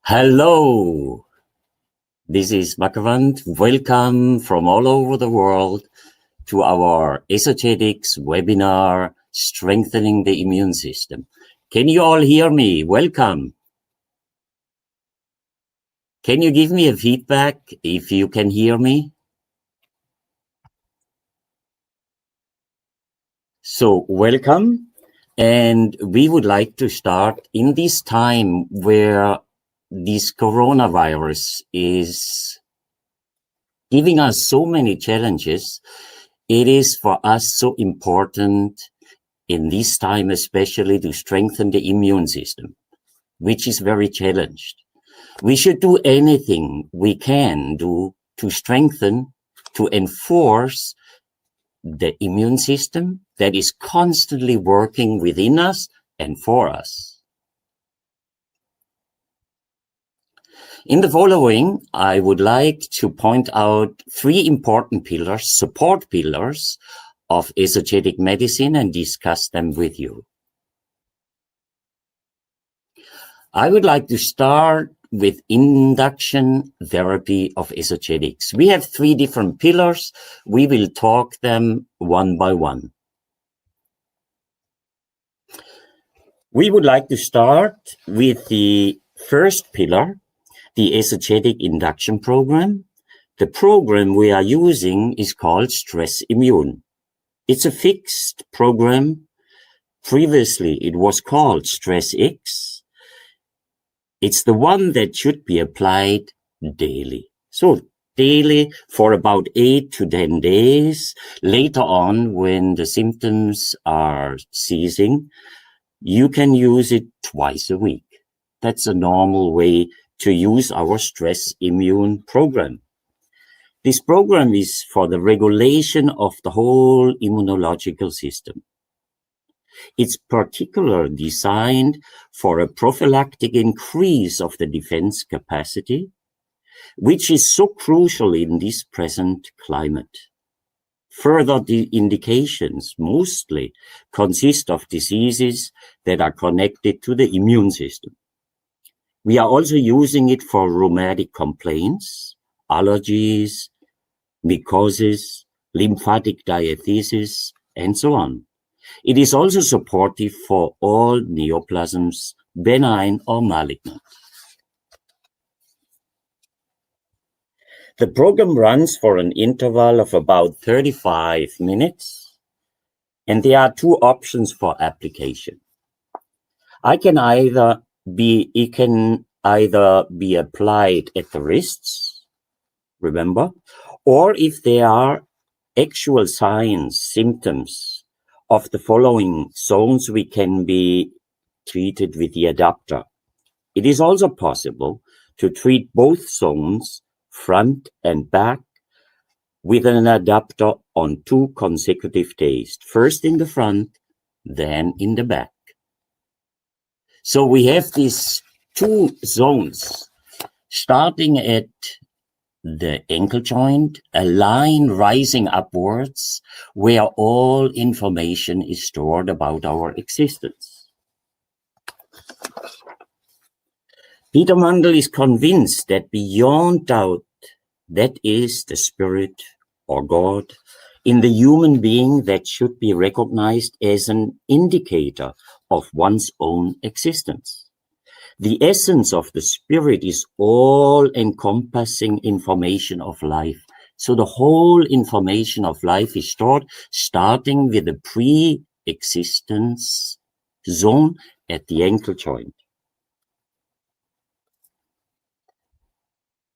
Hello, this is Makavant. Welcome from all over the world to our Esoterics webinar, Strengthening the Immune System. Can you all hear me? Welcome. Can you give me a feedback if you can hear me? So welcome. And we would like to start in this time where this coronavirus is giving us so many challenges. It is for us so important in this time, especially to strengthen the immune system, which is very challenged. We should do anything we can do to strengthen, to enforce the immune system that is constantly working within us and for us. In the following, I would like to point out three important pillars, support pillars of esoteric medicine, and discuss them with you. I would like to start with induction therapy of esoterics. We have three different pillars. We will talk them one by one. We would like to start with the first pillar, the esoteric induction program. The program we are using is called Stress Immune. It's a fixed program. Previously, it was called Stress X. It's the one that should be applied daily. So daily for about 8 to 10 days. Later on, when the symptoms are ceasing, you can use it twice a week. That's a normal way to use our Stress Immune program. This program is for the regulation of the whole immunological system. It's particularly designed for a prophylactic increase of the defense capacity, which is so crucial in this present climate. Further, the indications mostly consist of diseases that are connected to the immune system. We are also using it for rheumatic complaints, allergies, mycosis, lymphatic diathesis, and so on. It is also supportive for all neoplasms, benign or malignant. The program runs for an interval of about 35 minutes, and there are two options for application. It can either be applied at the wrists, remember, or if there are actual signs, symptoms of the following zones, we can be treated with the adapter. It is also possible to treat both zones, front and back, with an adapter on 2 consecutive days, first in the front, then in the back. So we have these 2 zones, starting at the ankle joint, a line rising upwards where all information is stored about our existence. Peter Mandel is convinced that beyond doubt, that is the spirit or God in the human being that should be recognized as an indicator of one's own existence. The essence of the spirit is all-encompassing information of life. So the whole information of life is stored, starting with the pre-existence zone at the ankle joint.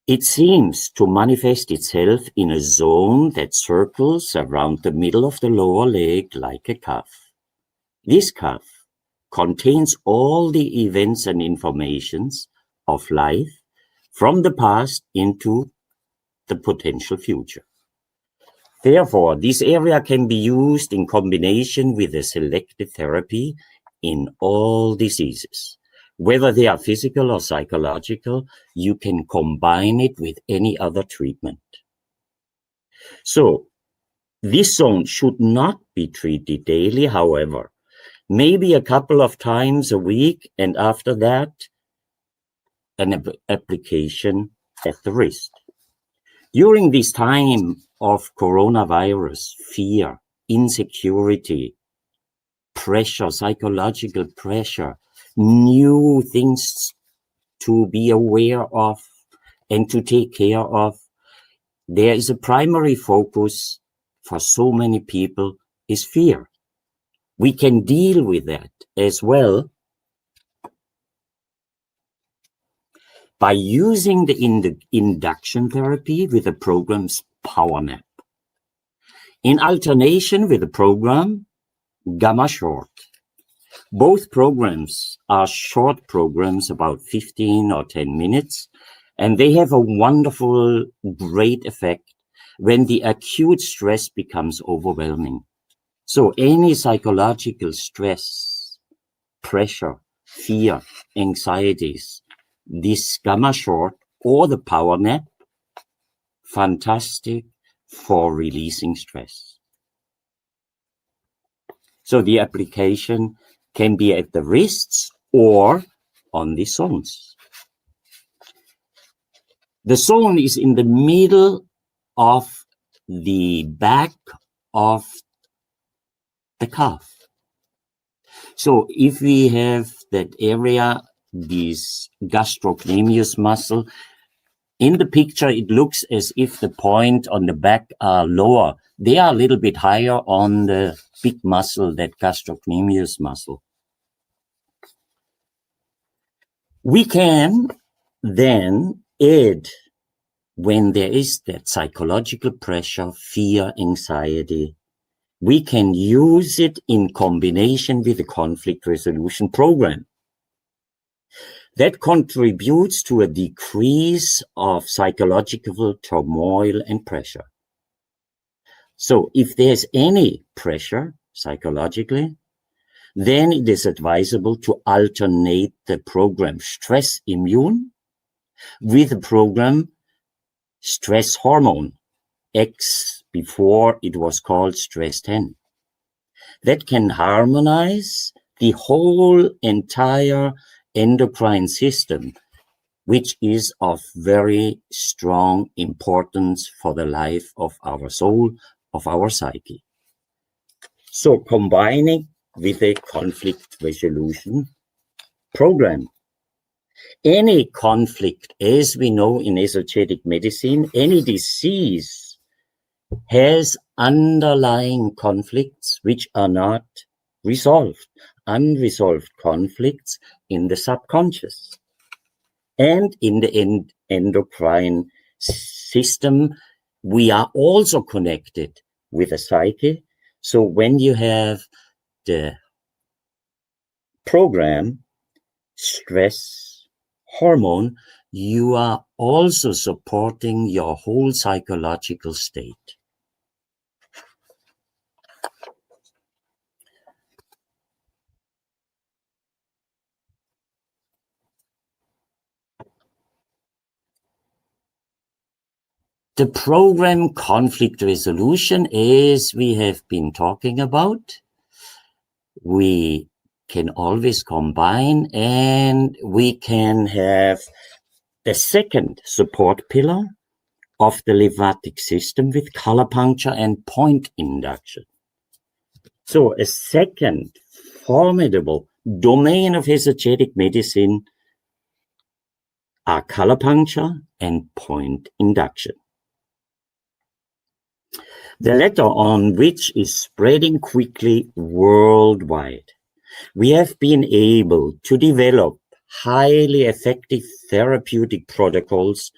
It seems to manifest itself in a zone that circles around the middle of the lower leg like a cuff. This cuff contains all the events and informations of life from the past into the potential future. Therefore, this area can be used in combination with a selective therapy in all diseases. Whether they are physical or psychological, you can combine it with any other treatment. So, this zone should not be treated daily, however. Maybe a couple of times a week, and after that, an application at the wrist. During this time of coronavirus, fear, insecurity, pressure, psychological pressure, new things to be aware of and to take care of, there is a primary focus for so many people is fear. We can deal with that as well by using the induction therapy with the program's Power Nap, in alternation with the program Gamma Short. Both programs are short programs, about 15 or 10 minutes, and they have a wonderful, great effect when the acute stress becomes overwhelming. So any psychological stress, pressure, fear, anxieties, this Gamma Short or the Power Nap, fantastic for releasing stress. So the application can be at the wrists or on the zones. The zone is in the middle of the back of the calf. So if we have that area, this gastrocnemius muscle, in the picture, it looks as if the point on the back are lower. They are a little bit higher on the big muscle, that gastrocnemius muscle. We can then add, when there is that psychological pressure, fear, anxiety, we can use it in combination with the conflict resolution program. That contributes to a decrease of psychological turmoil and pressure. So if there's any pressure psychologically, then it is advisable to alternate the program Stress Immune with the program Stress Hormone X, before it was called Stress 10. That can harmonize the whole entire endocrine system, which is of very strong importance for the life of our soul, of our psyche. So combining with a conflict resolution program. Any conflict, as we know in esoteric medicine, any disease has underlying conflicts which are not resolved, unresolved conflicts in the subconscious and in the endocrine system. We are also connected with the psyche. So when you have the program Stress Hormone, you are also supporting your whole psychological state. The program conflict resolution, as we have been talking about, we can always combine, and we can have the second support pillar of the lymphatic system with color puncture and point induction. So a second formidable domain of esoteric medicine are color puncture and point induction. The latter on which is spreading quickly worldwide. We have been able to develop highly effective therapeutic protocols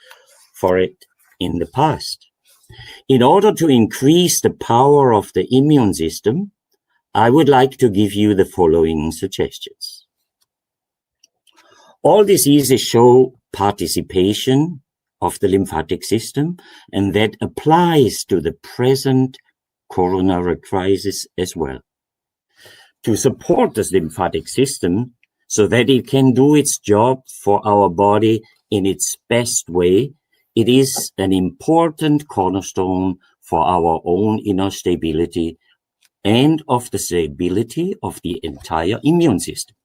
for it in the past. In order to increase the power of the immune system, I would like to give you the following suggestions. All diseases show participation of the lymphatic system, and that applies to the present coronary crisis as well. To support this lymphatic system so that it can do its job for our body in its best way, it is an important cornerstone for our own inner stability and of the stability of the entire immune system.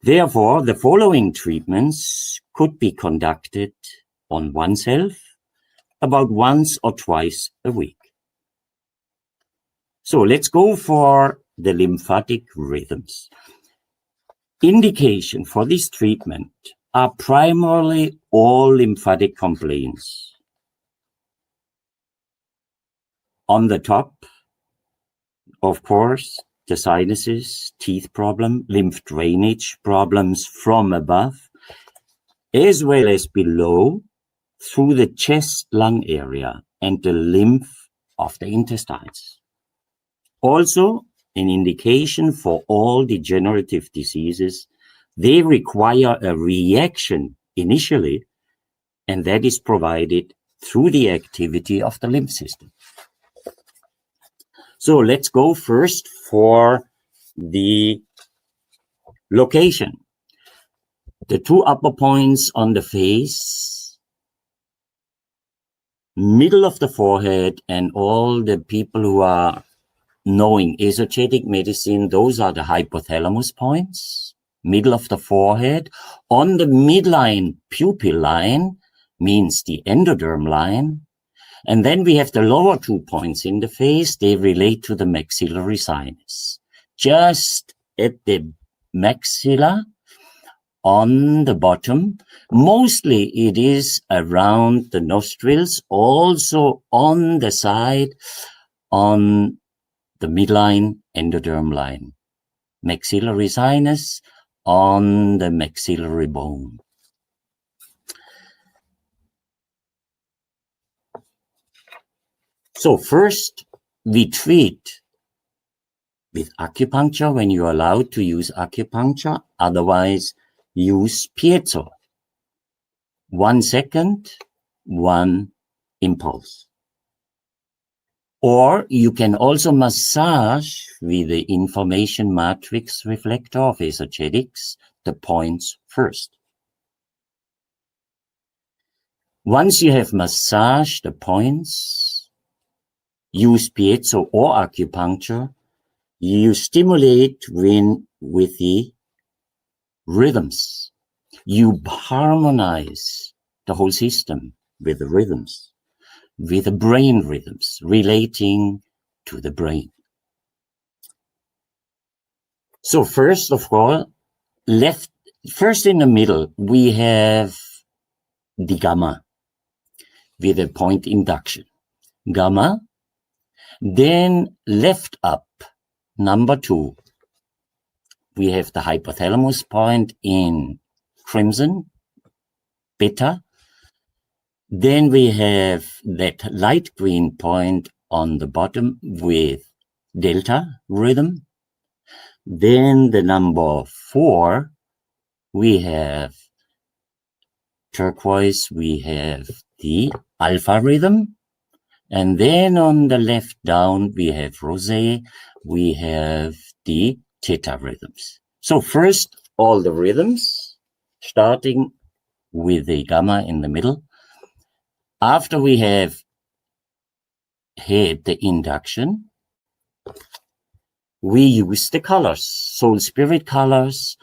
Therefore, the following treatments could be conducted on oneself about once or twice a week. So let's go for the lymphatic rhythms. Indication for this treatment are primarily all lymphatic complaints. On the top, of course, the sinuses, teeth problem, lymph drainage problems from above, as well as below through the chest lung area and the lymph of the intestines. Also, an indication for all degenerative diseases, they require a reaction initially, and that is provided through the activity of the lymph system. So let's go first for the location. The two upper points on the face, middle of the forehead, and all the people who are knowing esoteric medicine, those are the hypothalamus points, middle of the forehead. On the midline pupil line means the endoderm line. And then we have the lower 2 points in the face. They relate to the maxillary sinus. Just at the maxilla on the bottom, mostly it is around the nostrils, also on the side, on the midline endoderm line. Maxillary sinus on the maxillary bone. So first, we treat with acupuncture when you're allowed to use acupuncture. Otherwise, use piezo. 1 second, 1 impulse. Or you can also massage with the information matrix reflector of esotetics the points first. Once you have massaged the points, use piezo or acupuncture, you stimulate with the rhythms. You harmonize the whole system with the rhythms, with the brain rhythms relating to the brain. So first of all, first in the middle, we have the gamma with a point induction. Gamma. Then left up, number 2, we have the hypothalamus point in crimson, beta. Then we have that light green point on the bottom with delta rhythm. Then the number 4, we have turquoise, we have the alpha rhythm. And then on the left down, we have rosé, we have the theta rhythms. So first, all the rhythms, starting with the gamma in the middle. After we have had the induction, we use the colors, soul spirit colors.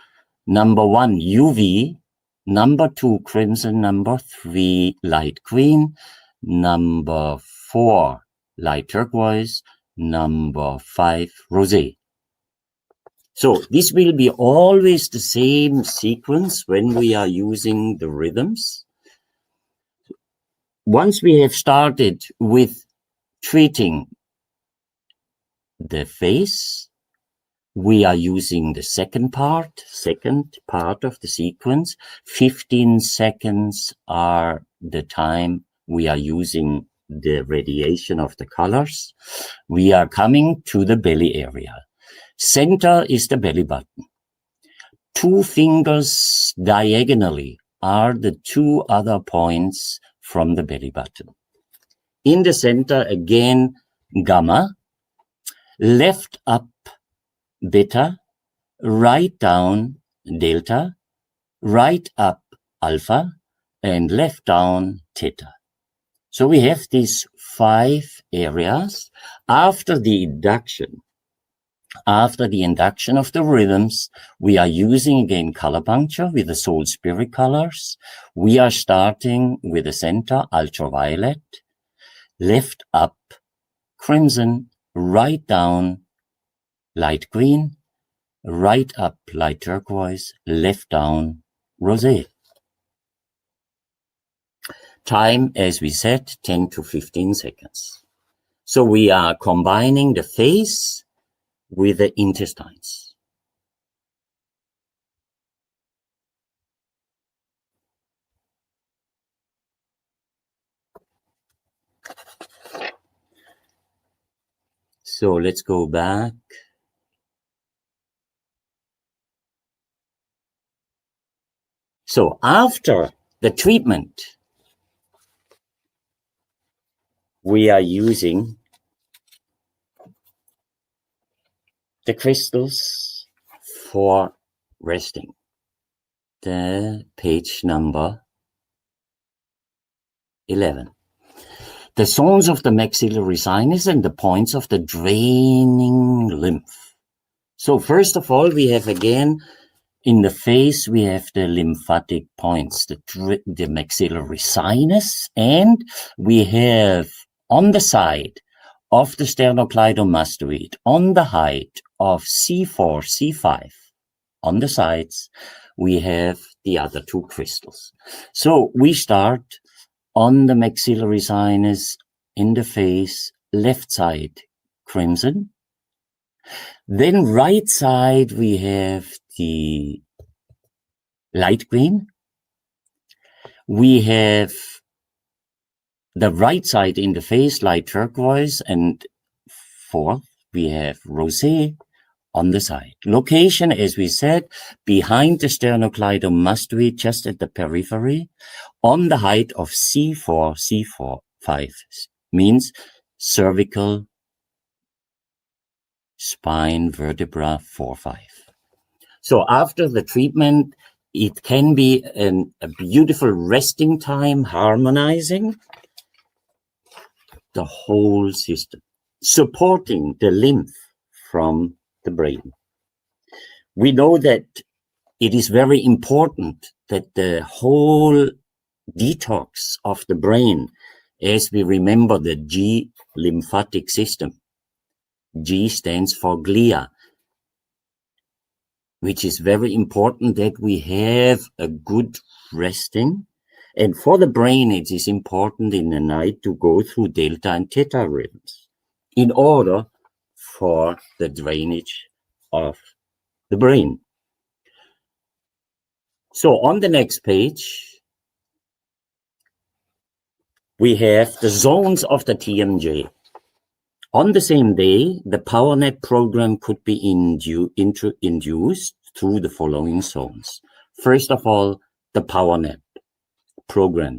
Number 1, UV. Number 2, crimson. Number 3, light green. Number 4, light turquoise. Number 5, rosé. So this will be always the same sequence when we are using the rhythms. Once we have started with treating the face, we are using the second part of the sequence. 15 seconds are the time we are using the radiation of the colors. We are coming to the belly area. Center is the belly button. 2 fingers diagonally are the 2 other points from the belly button. In the center, again, gamma. Left up, beta. Right down, delta. Right up, alpha. And left down, theta. So we have these 5 areas. After the induction, After the induction of the rhythms, we are using again color puncture with the soul spirit colors. We are starting with the center, ultraviolet, left up, crimson, right down, light green, right up, light turquoise, left down, rosé. Time, as we said, 10 to 15 seconds. So we are combining the face with the intestines. So let's go back. So after the treatment, we are using the crystals for resting. The page number 11. The zones of the maxillary sinus and the points of the draining lymph. So first of all, we have again in the face, we have the lymphatic points, the maxillary sinus, and we have on the side of the sternocleidomastoid, on the height of C4, C5, on the sides, we have the other two crystals. So we start on the maxillary sinus in the face, left side, crimson. Then right side, we have the light green. We have the right side in the face, light turquoise. And fourth, we have rosé on the side. Location, as we said, behind the sternocleidomastoid, just at the periphery, on the height of C4, C4, 5, means cervical spine vertebra 4, 5. So after the treatment, it can be a beautiful resting time, harmonizing the whole system, supporting the lymph from the brain. We know that it is very important that the whole detox of the brain, as we remember the G lymphatic system, G stands for glia, which is very important that we have a good resting. And for the brain, it is important in the night to go through delta and theta rhythms in order for the drainage of the brain. So on the next page, we have the zones of the TMJ. On the same day, the PowerNap program could be induced through the following zones. First of all, the PowerNap program.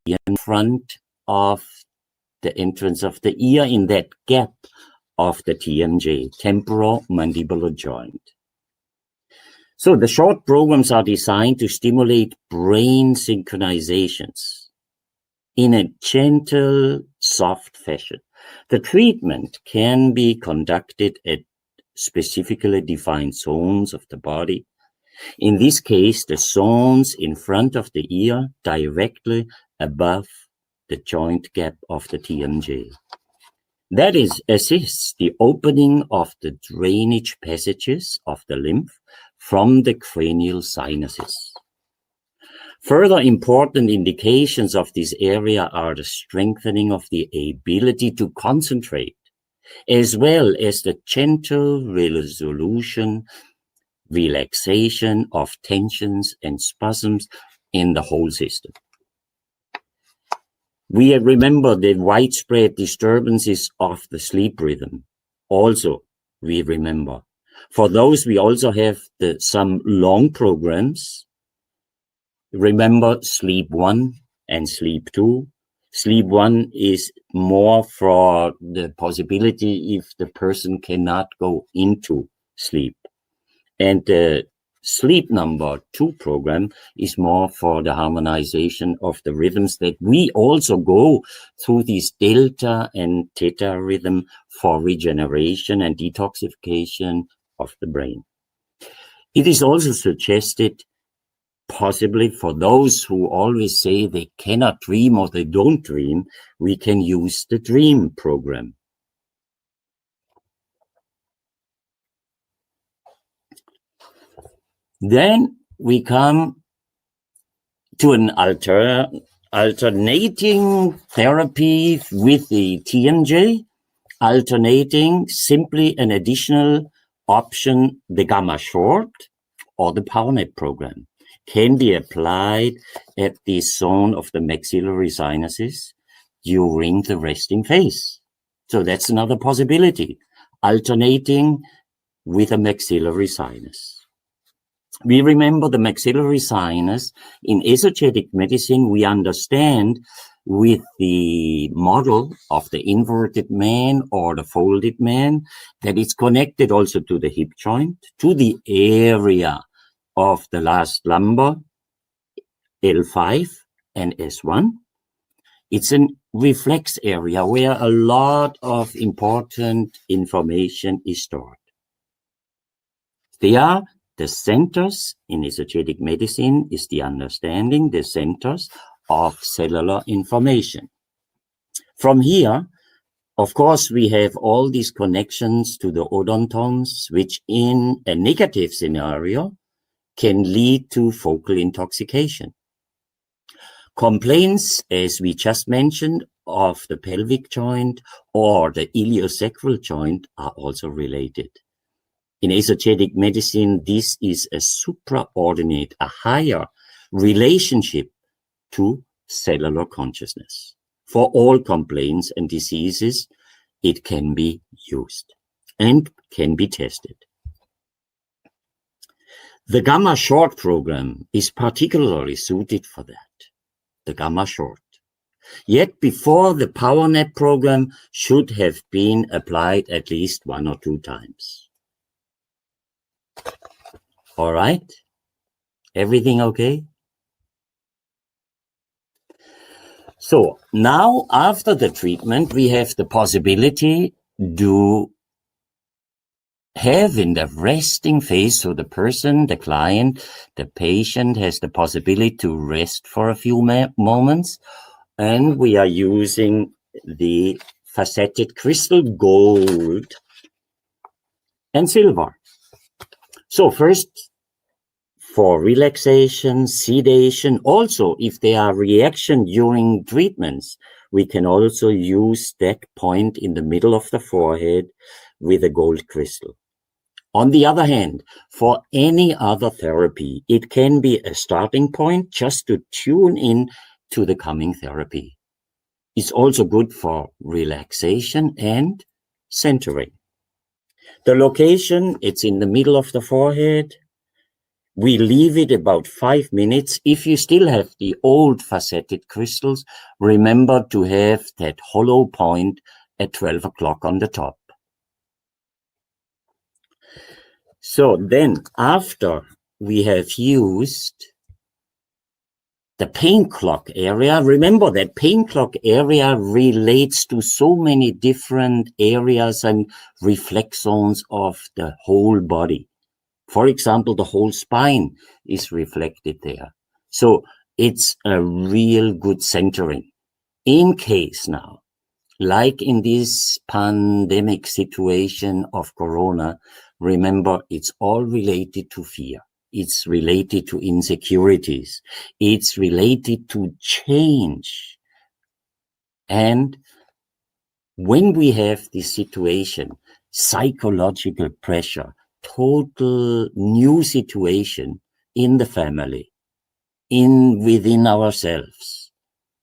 In front of the entrance of the ear in that gap of the TMJ, temporomandibular joint. So the short programs are designed to stimulate brain synchronizations in a gentle, soft fashion. The treatment can be conducted at specifically defined zones of the body. In this case, the zones in front of the ear directly above the joint gap of the TMJ. That assists the opening of the drainage passages of the lymph from the cranial sinuses. Further important indications of this area are the strengthening of the ability to concentrate, as well as the gentle resolution, relaxation of tensions and spasms in the whole system. We remember the widespread disturbances of the sleep rhythm. Also, we remember. For those, we also have some long programs. Remember sleep 1 and sleep 2. Sleep 1 is more for the possibility if the person cannot go into sleep. And Sleep number 2 program is more for the harmonization of the rhythms that we also go through this delta and theta rhythm for regeneration and detoxification of the brain. It is also suggested, possibly for those who always say they cannot dream or they don't dream, we can use the dream program. Then we come to an alternating therapy with the TMJ, alternating simply an additional option, the gamma short or the PowerNap program, can be applied at the zone of the maxillary sinuses during the resting phase. So that's another possibility, alternating with a maxillary sinus. We remember the maxillary sinus. In esoteric medicine, we understand with the model of the inverted man or the folded man that it's connected also to the hip joint, to the area of the last lumbar, L5 and S1. It's a reflex area where a lot of important information is stored. They are the centers in esoteric medicine, is the understanding, the centers of cellular information. From here, of course, we have all these connections to the odontons, which in a negative scenario can lead to focal intoxication. Complaints, as we just mentioned, of the pelvic joint or the iliosacral joint are also related. In esoteric medicine, this is a supraordinate, a higher relationship to cellular consciousness. For all complaints and diseases, it can be used and can be tested. The Gamma Short program is particularly suited for that, the Gamma Short. Yet before, the PowerNap program should have been applied at least 1 or 2 times. All right? Everything okay? So now after the treatment, we have the possibility to have in the resting phase, so the person, the client, the patient has the possibility to rest for a few moments, and we are using the faceted crystal gold and silver. So first, for relaxation, sedation, also if there are reactions during treatments, we can also use that point in the middle of the forehead with a gold crystal. On the other hand, for any other therapy, it can be a starting point just to tune in to the coming therapy. It's also good for relaxation and centering. The location, it's in the middle of the forehead. We leave it about 5 minutes. If you still have the old faceted crystals, remember to have that hollow point at 12 o'clock on the top. So then after we have used the pain clock area, remember that pain clock area relates to so many different areas and reflex zones of the whole body. For example, the whole spine is reflected there. So it's a real good centering. In case now, like in this pandemic situation of Corona, remember it's all related to fear. It's related to insecurities. It's related to change. And when we have this situation, psychological pressure, total new situation in the family, within ourselves,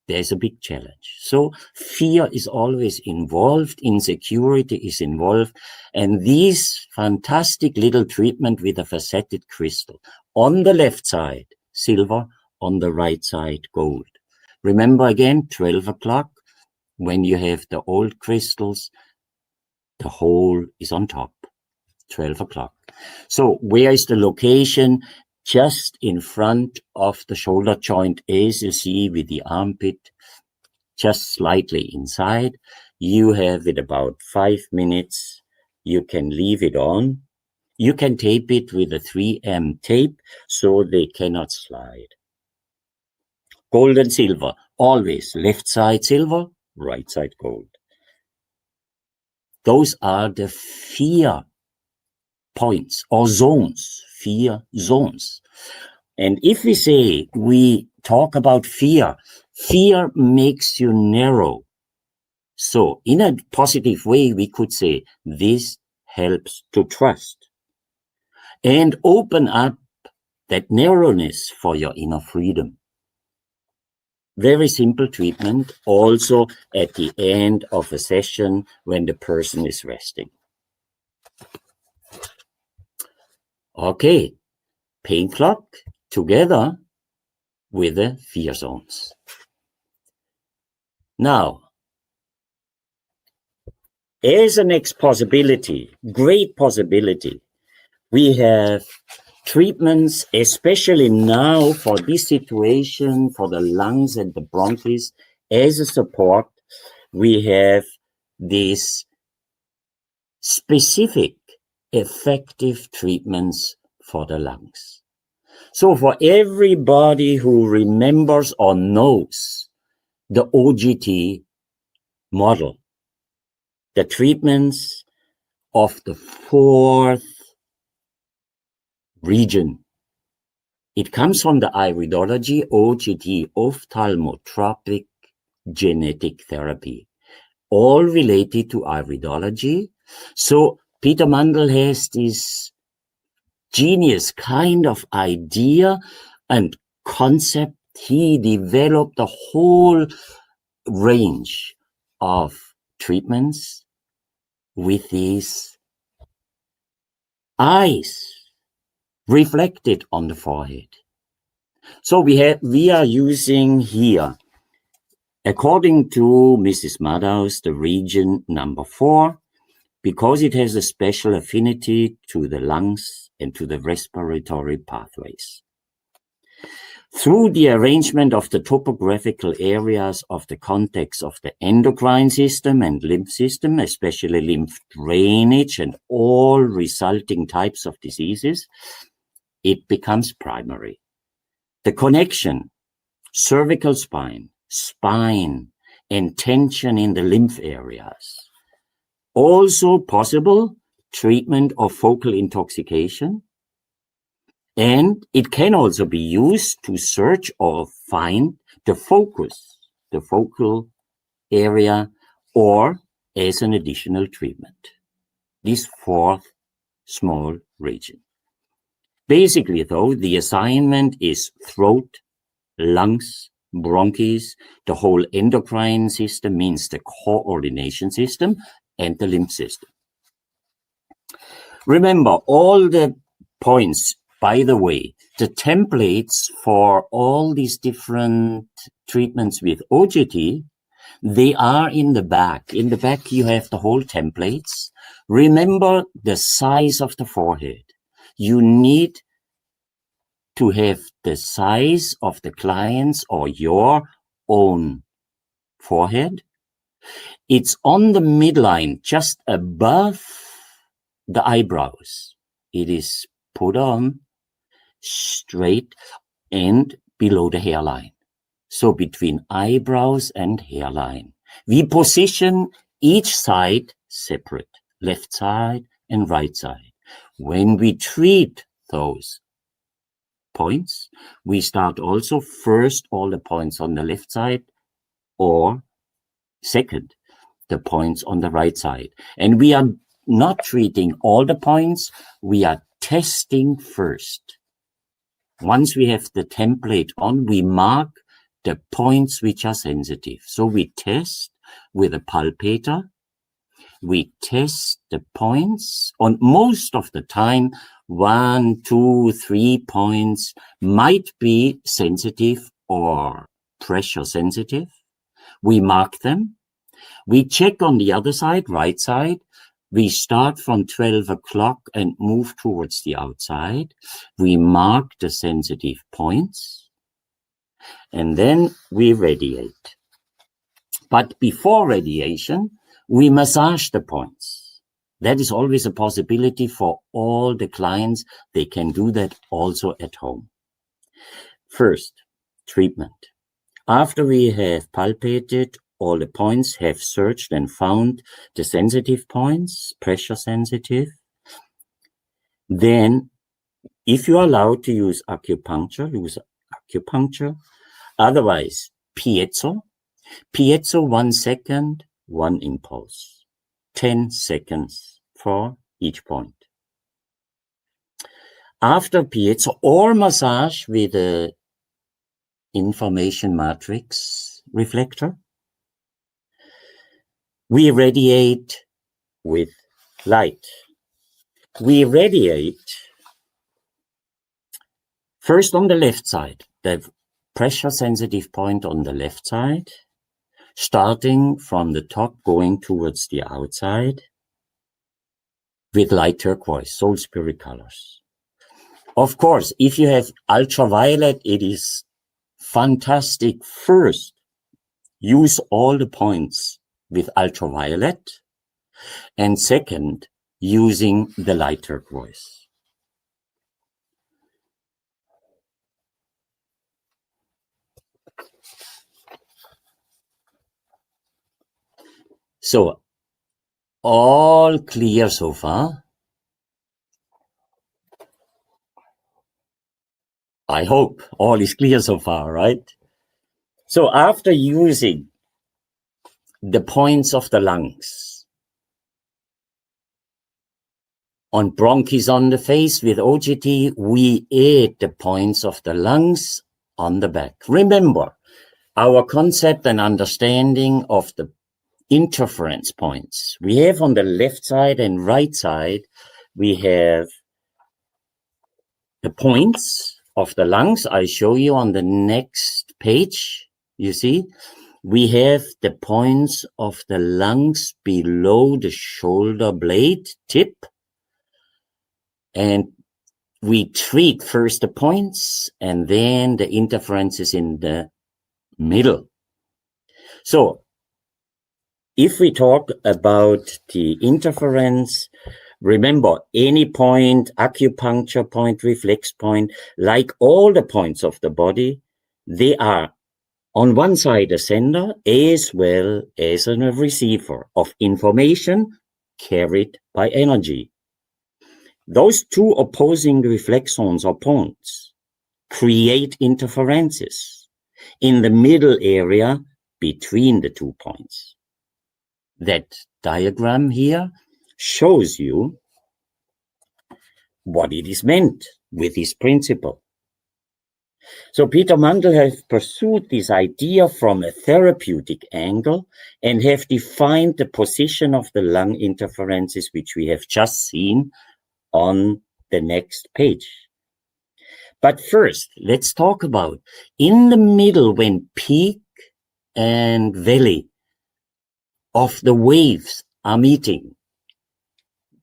there's a big challenge. So fear is always involved, insecurity is involved, and this fantastic little treatment with a faceted crystal. On the left side, silver, on the right side, gold. Remember again, 12 o'clock, when you have the old crystals, the whole is on top. 12 o'clock. So where is the location? Just in front of the shoulder joint, as you see with the armpit, just slightly inside. You have it about 5 minutes. You can leave it on. You can tape it with a 3M tape so they cannot slide. Gold and silver, always left side silver, right side gold. Those are the fear points or zones, fear zones. And if we say we talk about fear, fear makes you narrow. So in a positive way, we could say this helps to trust and open up that narrowness for your inner freedom. Very simple treatment, also at the end of a session when the person is resting. Okay, pain clock together with the fear zones. Now, as a next possibility, great possibility, we have treatments, especially now for this situation, for the lungs and the bronchs, as a support, we have these specific effective treatments for the lungs. So for everybody who remembers or knows the OGT model, the treatments of the fourth region, it comes from the iridology, OGT, ophthalmotropic genetic therapy, all related to iridology. So Peter Mandl has this genius kind of idea and concept. He developed a whole range of treatments with these eyes reflected on the forehead. So we are using here, according to Mrs. Madhouse, the region number 4, because it has a special affinity to the lungs and to the respiratory pathways. Through the arrangement of the topographical areas of the context of the endocrine system and lymph system, especially lymph drainage and all resulting types of diseases, it becomes primary. The connection, cervical spine, and tension in the lymph areas. Also possible treatment of focal intoxication. And it can also be used to search or find the focus, the focal area, or as an additional treatment. This fourth small region. Basically, though, the assignment is throat, lungs, bronchs, the whole endocrine system, means the coordination system, and the lymph system. Remember, all the points, by the way, the templates for all these different treatments with OGT, they are in the back. In the back, you have the whole templates. Remember the size of the forehead. You need to have the size of the client's or your own forehead. It's on the midline, just above the eyebrows. It is put on straight and below the hairline. So between eyebrows and hairline. We position each side separate, left side and right side. When we treat those points, we start also first all the points on the left side, or second, the points on the right side. And we are not treating all the points, we are testing first. Once we have the template on, we mark the points which are sensitive. So we test with a palpator. We test the points. On most of the time, 1, 2, 3 points might be sensitive or pressure sensitive. We mark them. We check on the other side, right side, We start from 12 o'clock and move towards the outside. We mark the sensitive points, and then we radiate. But before radiation, we massage the points. That is always a possibility for all the clients. They can do that also at home. First, treatment. After we have palpated all the points, have searched and found the sensitive points, pressure sensitive, then if you are allowed to use acupuncture, use acupuncture. Otherwise, piezo. Piezo, 1 second, 1 impulse. 10 seconds for each point. After piezo or massage with a information matrix reflector, we radiate with light. We radiate first on the left side, the pressure sensitive point on the left side, starting from the top going towards the outside with light turquoise, soul spirit colors. Of course, if you have ultraviolet, it is fantastic. First, use all the points with ultraviolet, and second, using the light turquoise. So, all clear so far? I hope all is clear so far, right? So after using the points of the lungs on bronchis on the face with OGT, we add the points of the lungs on the back. Remember, our concept and understanding of the interference points. We have on the left side and right side, we have the points of the lungs. I show you on the next page. You see, we have the points of the lungs below the shoulder blade tip. And we treat first the points and then the interferences in the middle. So if we talk about the interference, remember any point, acupuncture point, reflex point, like all the points of the body, they are on one side a sender as well as a receiver of information carried by energy. Those two opposing reflex zones or points create interferences in the middle area between the 2 points. That diagram here shows you what it is meant with this principle. So Peter Mandl has pursued this idea from a therapeutic angle and have defined the position of the lung interferences, which we have just seen on the next page. But first, let's talk about in the middle when peak and valley of the waves are meeting.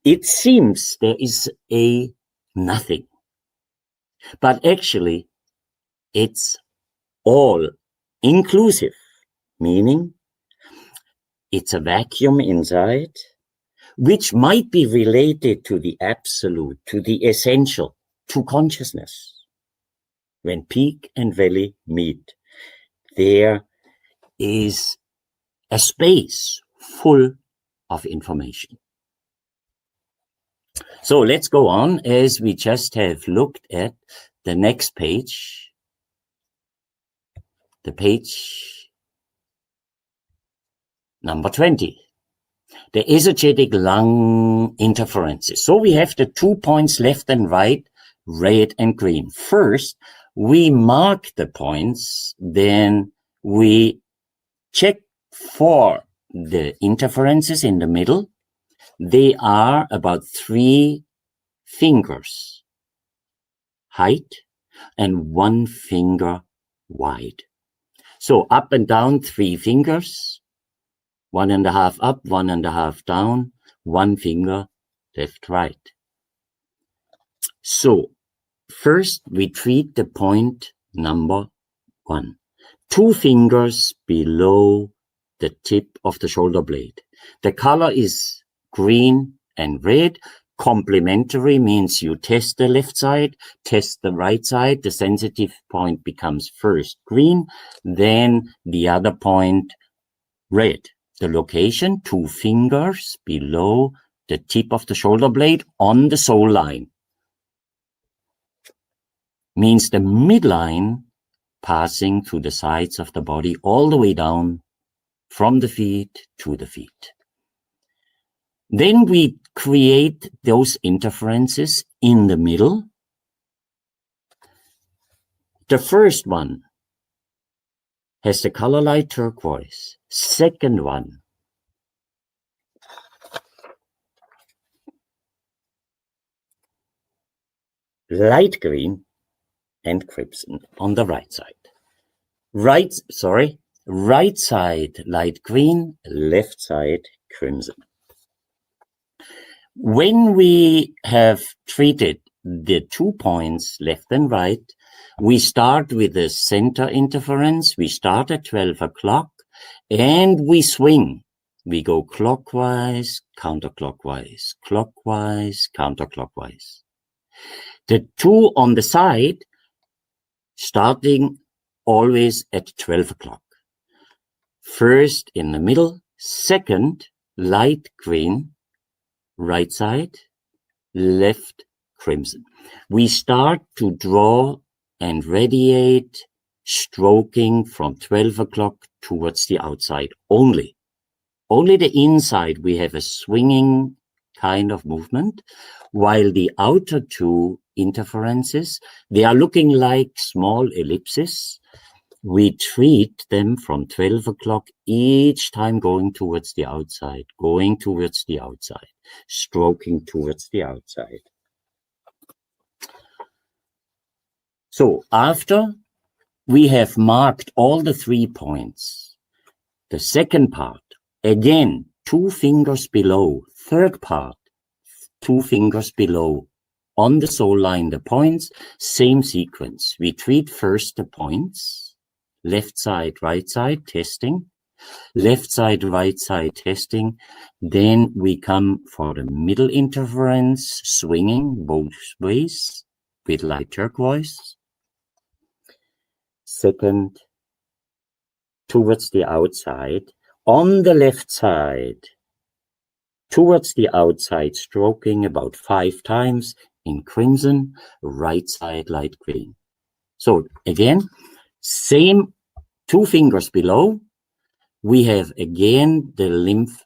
It seems there is a nothing, but actually it's all inclusive, meaning it's a vacuum inside, which might be related to the absolute, to the essential, to consciousness. When peak and valley meet, there is a space full of information. So let's go on as we just have looked at the next page, the page number 20. The esthetic lung interferences. So we have the 2 points left and right, red and green. First, we mark the points, then we check for the interferences in the middle. They are about 3 fingers height and 1 finger wide. So up and down 3 fingers, 1.5 up, 1.5 down, one finger, left, right. So first we treat the point number 1. 2 fingers below the tip of the shoulder blade. The color is green and red. Complementary means you test the left side, test the right side. The sensitive point becomes first green, then the other point red. The location, 2 fingers below the tip of the shoulder blade on the sole line. Means the midline passing through the sides of the body all the way down from the feet to the feet. Then we create those interferences in the middle. The first one has the color light turquoise. Second one light green and crimson on the right side. Right side light green, left side crimson. When we have treated the 2 points left and right, we start with the center interference. We start at 12 o'clock and we swing. We go clockwise, counterclockwise, clockwise, counterclockwise. The 2 on the side starting always at 12 o'clock. First in the middle, second light green, right side, left crimson. We start to draw and radiate, stroking from 12 o'clock towards the outside only. Only the inside we have a swinging kind of movement, while the outer 2 interferences, they are looking like small ellipses. We treat them from 12 o'clock each time going towards the outside, going towards the outside, stroking towards the outside. So after we have marked all the 3 points, the second part, again, 2 fingers below, third part, 2 fingers below, on the sole line, the points, same sequence. We treat first the points, left side, right side, testing, left side, right side, testing. Then we come for the middle interference, swinging both ways with light turquoise. Second, towards the outside, on the left side, towards the outside, stroking about 5 times in crimson, right side light green. So again, same 2 fingers below, we have again the lymph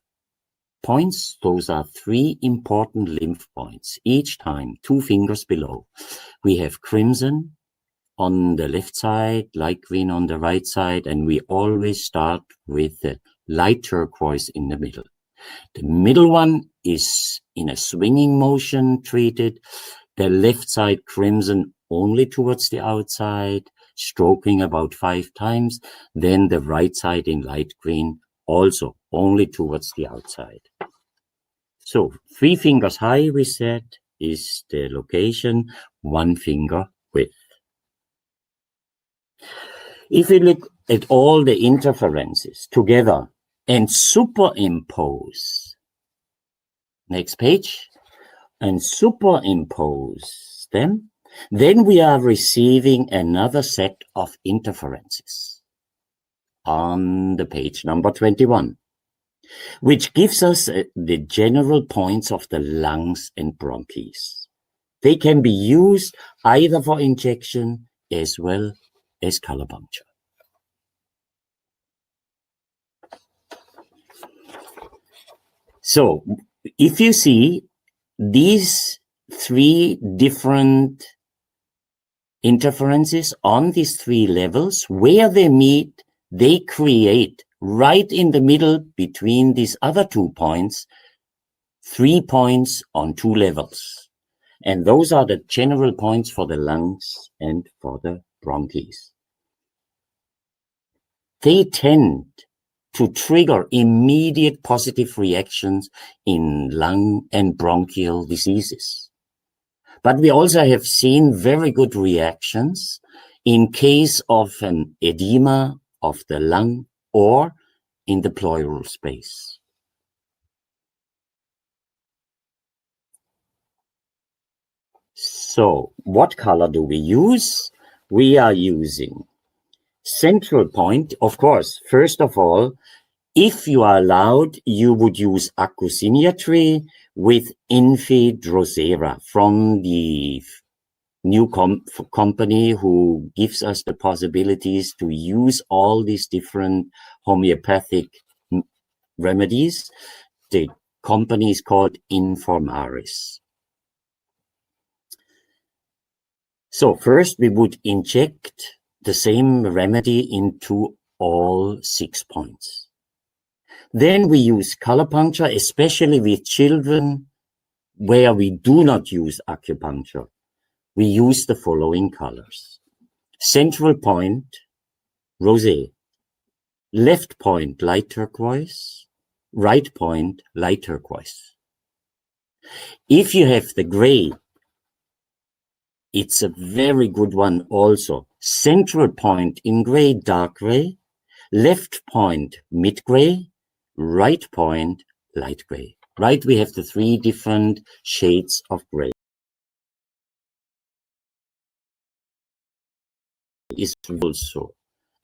points. Those are 3 important lymph points. Each time, 2 fingers below, we have crimson on the left side, light green on the right side, and we always start with the light turquoise in the middle. The middle one is in a swinging motion treated. The left side crimson only towards the outside, stroking about 5 times. Then the right side in light green, also only towards the outside. So 3 fingers high, we said, is the location, 1 finger width. If we look at all the interferences together and superimpose, next page, and superimpose them, then we are receiving another set of interferences on the page number 21, which gives us the general points of the lungs and bronchs. They can be used either for injection as well as color puncture. So if you see these 3 different interferences on these 3 levels, where they meet, they create right in the middle between these other 2 points, 3 points on 2 levels. And those are the general points for the lungs and for the bronchs. They tend to trigger immediate positive reactions in lung and bronchial diseases. But we also have seen very good reactions in case of an edema of the lung or in the pleural space. So what color do we use? We are using central point, of course. First of all, if you are allowed, you would use acusiniatry with Infi Drosera from the new company who gives us the possibilities to use all these different homeopathic remedies. The company is called Informaris. So first we would inject the same remedy into all 6 points. Then we use color puncture, especially with children where we do not use acupuncture. We use the following colors. Central point, rosé. Left point, light turquoise. Right point, light turquoise. If you have the gray, it's a very good one also. Central point in gray, dark gray. Left point, mid gray. Right point, light gray. Right, we have the 3 different shades of gray. Is also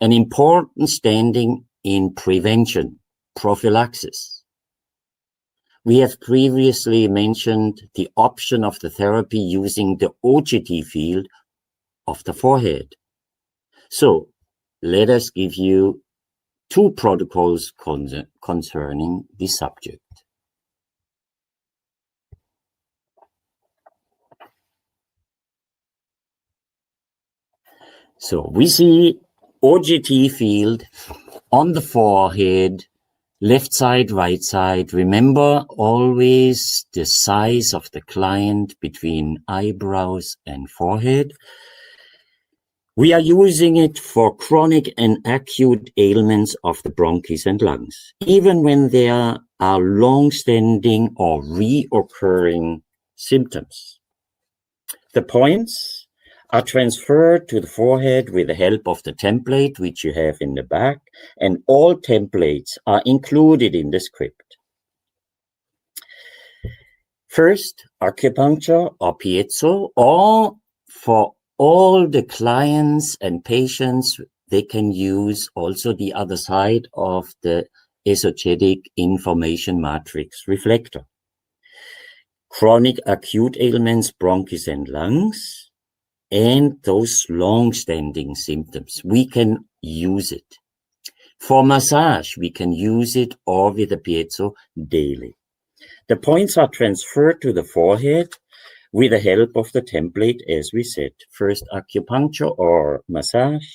an important standing in prevention, prophylaxis. We have previously mentioned the option of the therapy using the OGT field of the forehead. So let us give you 2 protocols concerning this subject. So we see OGT field on the forehead, left side, right side. Remember always the size of the client between eyebrows and forehead. We are using it for chronic and acute ailments of the bronchs and lungs, even when there are long-standing or reoccurring symptoms. The points are transferred to the forehead with the help of the template, which you have in the back, and all templates are included in the script. First, acupuncture or piezo, or for all the clients and patients, they can use also the other side of the esotonic information matrix reflector. Chronic acute ailments, bronchs and lungs, and those long-standing symptoms, we can use it. For massage, we can use it or with the piezo daily. The points are transferred to the forehead with the help of the template, as we said. First, acupuncture or massage.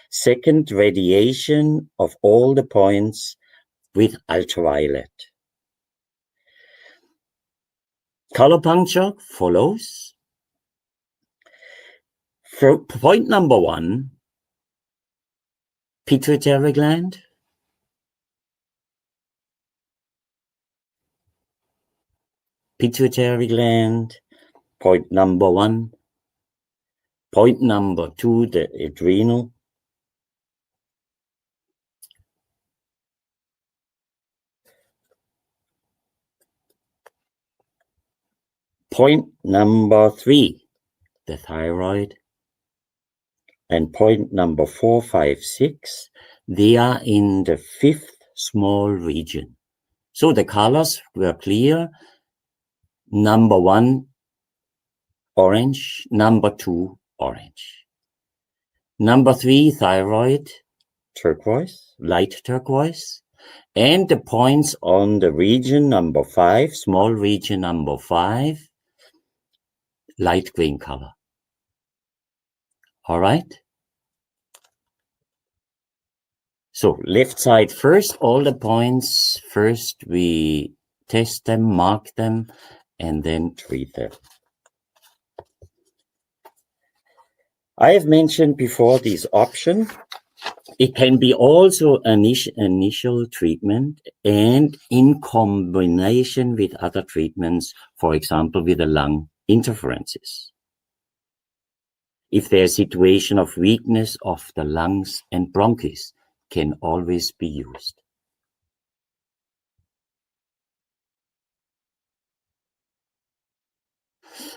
Second, radiation of all the points with ultraviolet. Color puncture follows. For point number 1, pituitary gland. Pituitary gland, point number 1. Point number 2, the adrenal. Point number 3, the thyroid. And point number 4, 5, 6, they are in the 5th small region. So the colors were clear. Number 1, orange. Number 2, orange. Number 3, thyroid, turquoise, light turquoise. And the points on the region number 5, small region number 5, light green color. All right. So left side first, all the points first, we test them, mark them, and then treat them. I have mentioned before this option It can be also an initial treatment and in combination with other treatments, for example, with the lung interferences. If there's a situation of weakness of the lungs and bronchus, can always be used.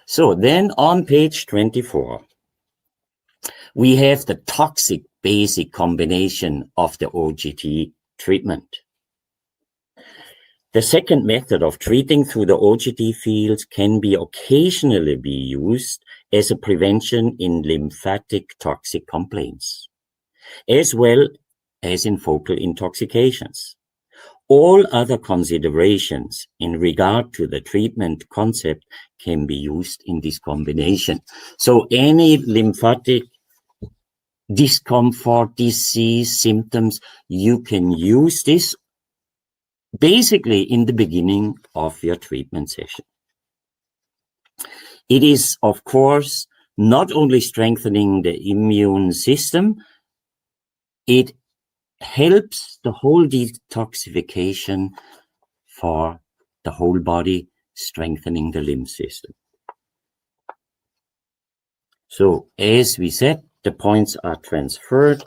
So then on page 24, we have the toxic basic combination of the OGT treatment. The second method of treating through the OGT fields can be occasionally be used as a prevention in lymphatic toxic complaints, as well as in focal intoxications. All other considerations in regard to the treatment concept can be used in this combination. So any lymphatic discomfort, disease, symptoms, you can use this basically in the beginning of your treatment session. It is, of course, not only strengthening the immune system, it helps the whole detoxification for the whole body, strengthening the lymph system. So as we said, the points are transferred.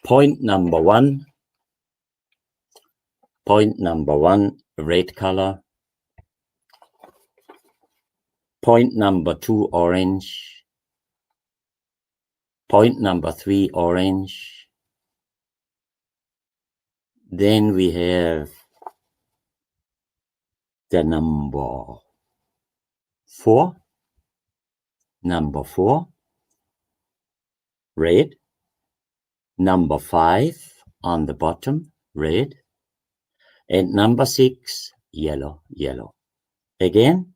Point number one, red color. Point number 2, orange. Point number 3, orange. Then we have the number 4. Number 4, red. Number 5 on the bottom, red. And number 6, yellow, yellow. Again,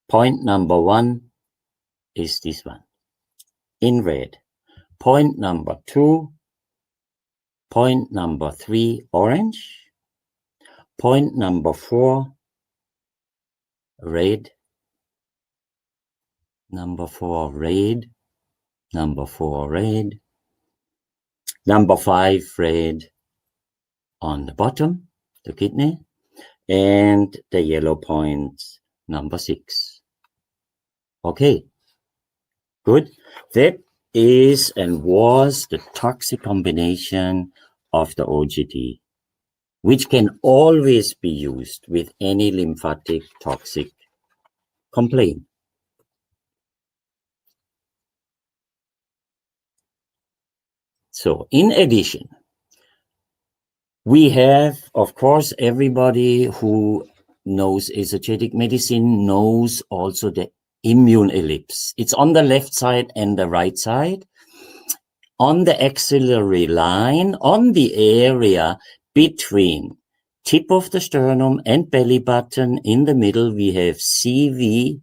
point number 1 is this one, in red. Point number 2, point number 3, orange. Point number 4, red. Number 4, red. Number 4, red. Number 5, red on the bottom, the kidney. And the yellow point, number 6. Okay, good. That is and was the toxic combination of the OGT, which can always be used with any lymphatic toxic complaint. So in addition, we have, of course, everybody who knows esoteric medicine knows also the immune ellipse. It's on the left side and the right side. On the axillary line, on the area between tip of the sternum and belly button, in the middle, we have CV12.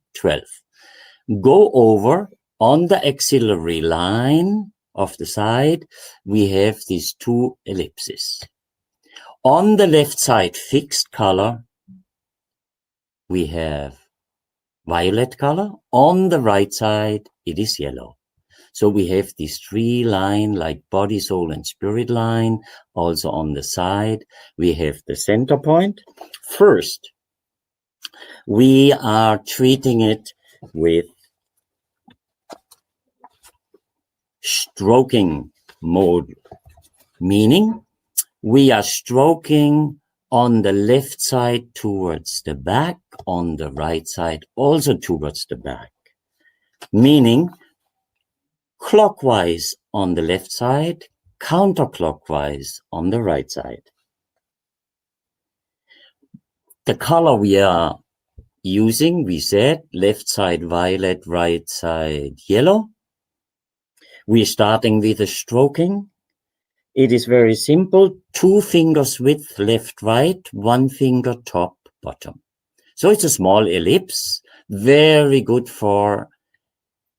Go over on the axillary line of the side, we have these 2 ellipses. On the left side, fixed color, we have violet color. On the right side, it is yellow. So we have these 3 lines like body, soul, and spirit line. Also on the side, we have the center point. First, we are treating it with stroking mode, meaning we are stroking on the left side towards the back, on the right side also towards the back, meaning clockwise on the left side, counterclockwise on the right side. The color we are using, we said, left side violet, right side yellow. We're starting with the stroking. It is very simple. 2 fingers width, left, right, 1 finger top, bottom. So it's a small ellipse, very good for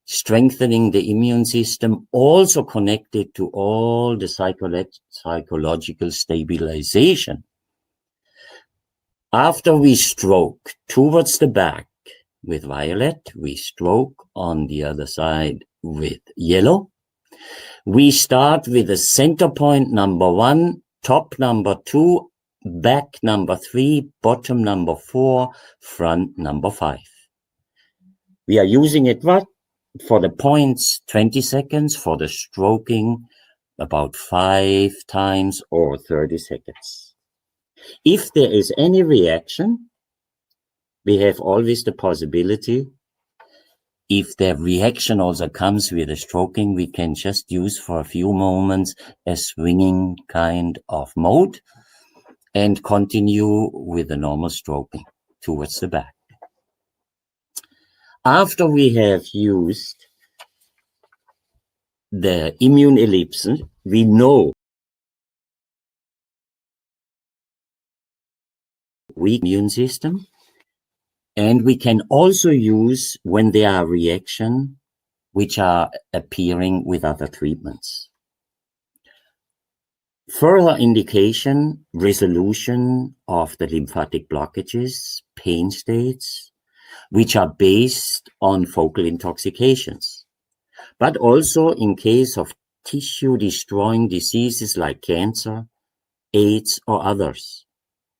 strengthening the immune system, also connected to all the psychological stabilization. After we stroke towards the back with violet, we stroke on the other side with yellow. We start with the center point number 1, top number 2, back number 3, bottom number 4, front number 5. We are using it what? For the points 20 seconds, for the stroking about 5 times or 30 seconds. If there is any reaction, we have always the possibility, if the reaction also comes with the stroking, we can just use for a few moments a swinging kind of mode and continue with the normal stroking towards the back. After we have used the immune ellipse, we know weak immune system, and we can also use when there are reactions which are appearing with other treatments. Further indication, resolution of the lymphatic blockages, pain states, which are based on focal intoxications, but also in case of tissue-destroying diseases like cancer, AIDS, or others,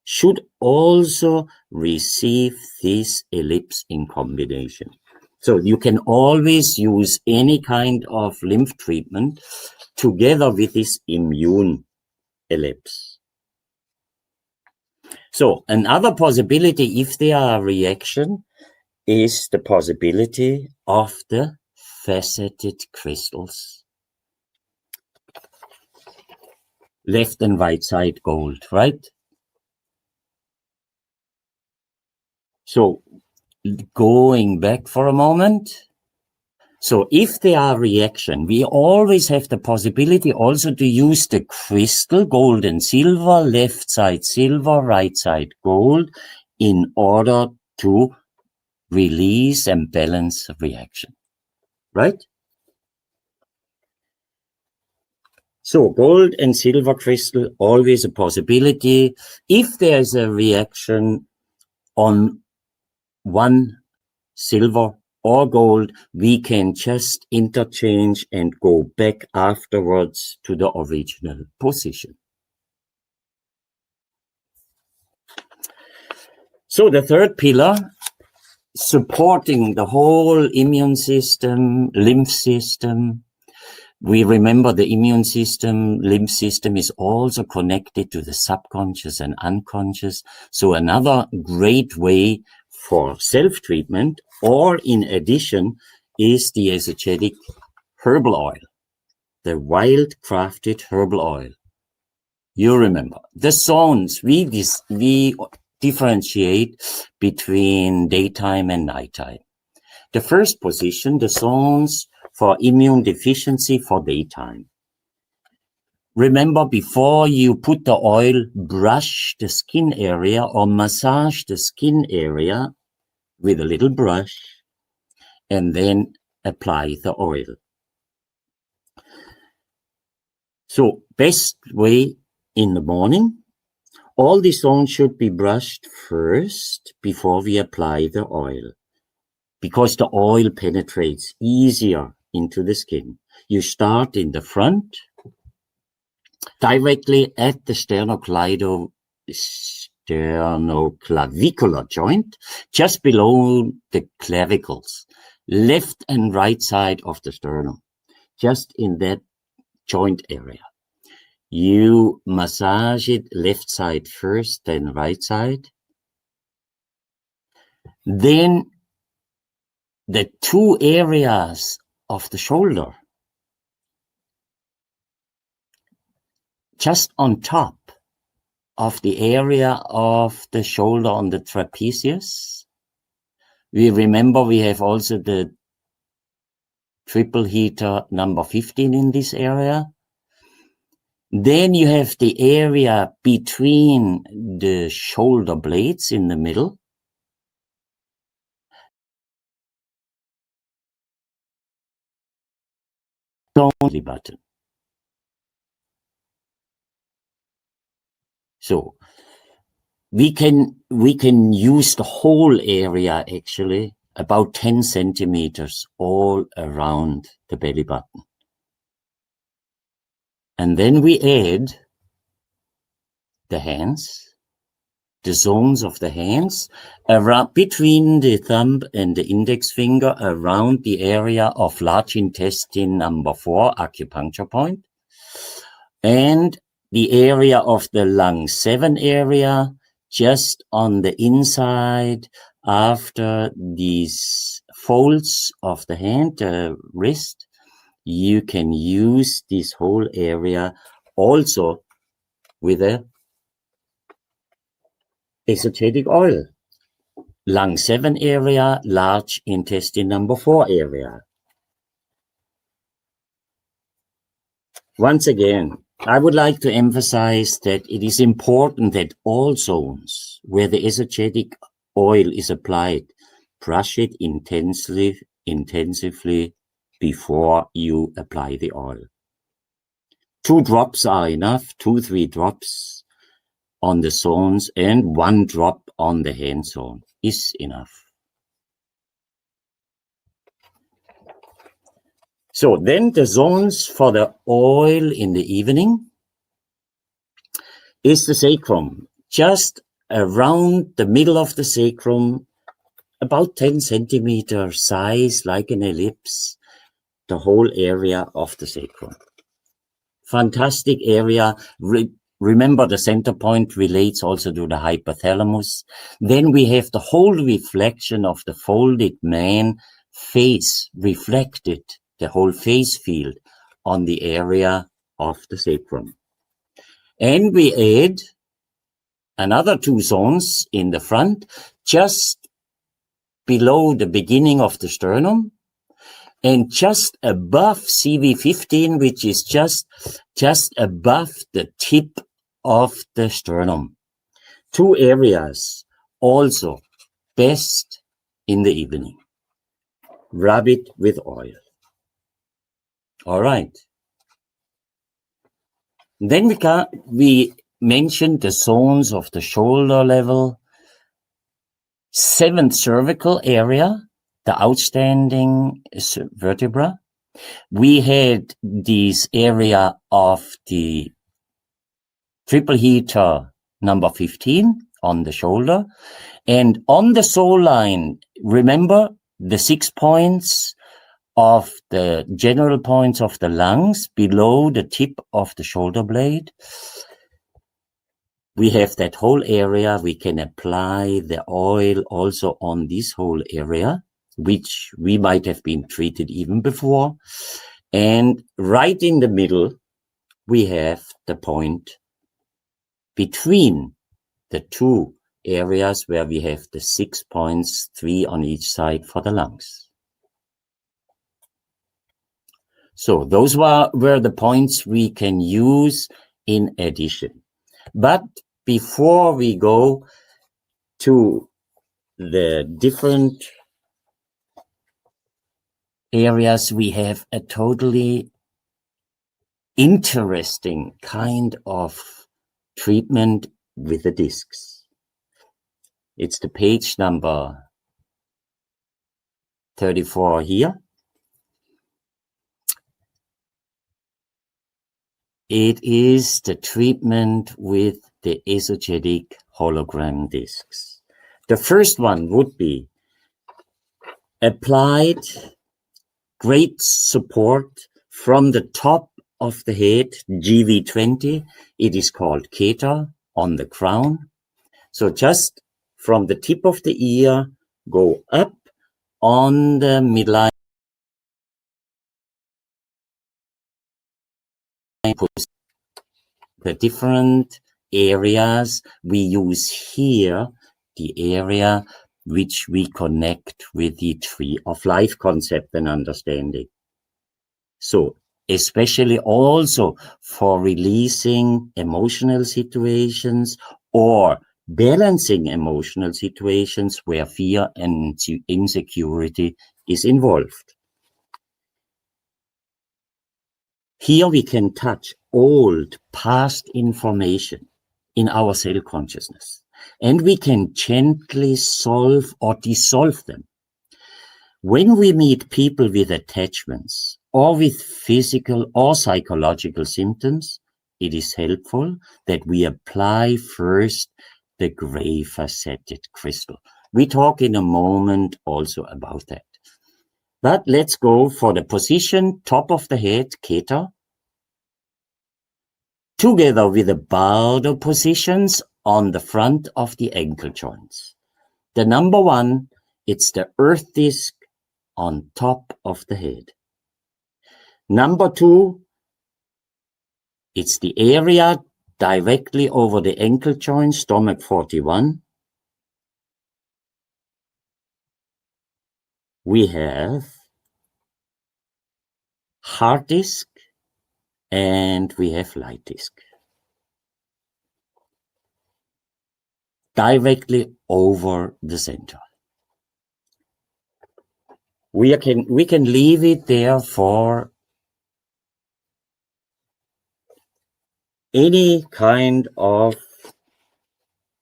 should also receive this ellipse in combination. So you can always use any kind of lymph treatment together with this immune ellipse. So another possibility, if there are reaction, is the possibility of the faceted crystals. Left and right side gold, right? So going back for a moment. So if there are reaction, we always have the possibility also to use the crystal, gold and silver, left side silver, right side gold, in order to release and balance reaction, right? So gold and silver crystal, always a possibility. If there's a reaction on one silver or gold, we can just interchange and go back afterwards to the original position. So the third pillar, supporting the whole immune system, lymph system. We remember the immune system, lymph system is also connected to the subconscious and unconscious. So another great way for self-treatment, or in addition, is the Esogetic herbal oil, the wild crafted herbal oil. You remember the zones, we differentiate between daytime and nighttime. The first position, the zones for immune deficiency for daytime. Remember, before you put the oil, brush the skin area or massage the skin area with a little brush and then apply the oil. So best way in the morning, all the zones should be brushed first before we apply the oil, because the oil penetrates easier into the skin. You start in the front, directly at the sternoclavicular joint, just below the clavicles, left and right side of the sternum, just in that joint area. You massage it left side first, then right side. Then the two areas of the shoulder, just on top of the area of the shoulder on the trapezius. We remember we have also the triple heater number 15 in this area. Then you have the area between the shoulder blades in the middle. Only button. So we can use the whole area, actually about 10 centimeters all around the belly button. And then we add the hands, the zones of the hands, around between the thumb and the index finger, around the area of large intestine number 4 acupuncture point, and the area of the lung 7 area, just on the inside after these folds of the hand, the wrist. You can use this whole area also with a esoteric oil. Lung 7 area, large intestine number 4 area. Once again, I would like to emphasize that it is important that all zones where the esoteric oil is applied, brush it intensively before you apply the oil. 2 drops are enough, 2-3 drops on the zones, and 1 drop on the hand zone is enough. So then the zones for the oil in the evening is the sacrum, just around the middle of the sacrum, about 10 centimeter size, like an ellipse, the whole area of the sacrum. Fantastic area. Remember, the center point relates also to the hypothalamus. Then we have the whole reflection of the folded man face reflected, the whole face field on the area of the sacrum. And we add another 2 zones in the front, just below the beginning of the sternum, and just above CV15, which is just above the tip of the sternum. 2 areas also best in the evening. Rub it with oil. All right. Then we mentioned the zones of the shoulder level, 7th cervical area, the outstanding vertebra. We had this area of the triple heater number 15 on the shoulder, and on the sole line, remember the 6 points of the general points of the lungs below the tip of the shoulder blade. We have that whole area. We can apply the oil also on this whole area, which we might have been treated even before. And right in the middle, we have the point between the 2 areas where we have the 6 points, 3 on each side for the lungs. So those were the points we can use in addition. But before we go to the different areas, we have a totally interesting kind of treatment with the discs. It's the page number 34 here. It is the treatment with the esoteric hologram discs. The first one would be applied great support from the top of the head, GV20. It is called Keter on the crown. So just from the tip of the ear, go up on the midline. The different areas we use here, the area which we connect with the tree of life concept and understanding. So especially also for releasing emotional situations or balancing emotional situations where fear and insecurity is involved. Here we can touch old past information in our self-consciousness, and we can gently solve or dissolve them. When we meet people with attachments or with physical or psychological symptoms, it is helpful that we apply first the gray faceted crystal. We talk in a moment also about that. But let's go for the position top of the head, Keta, together with the Bardo positions on the front of the ankle joints. The number one, it's the earth disc on top of the head. Number two, it's the area directly over the ankle joint, stomach 41. We have heart disc and we have light disc. Directly over the center. We can leave it there for any kind of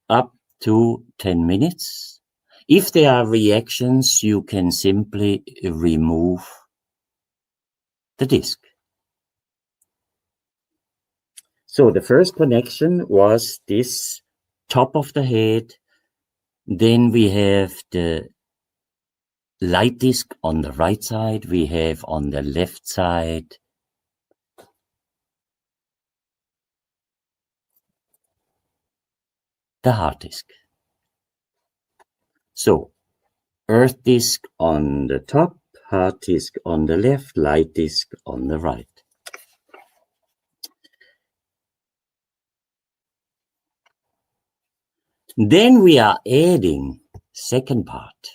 up to 10 minutes. If there are reactions, you can simply remove the disc. So the first connection was this top of the head. Then we have the light disc on the right side. We have on the left side the heart disc. So earth disc on the top, heart disc on the left, light disc on the right. Then we are adding second part.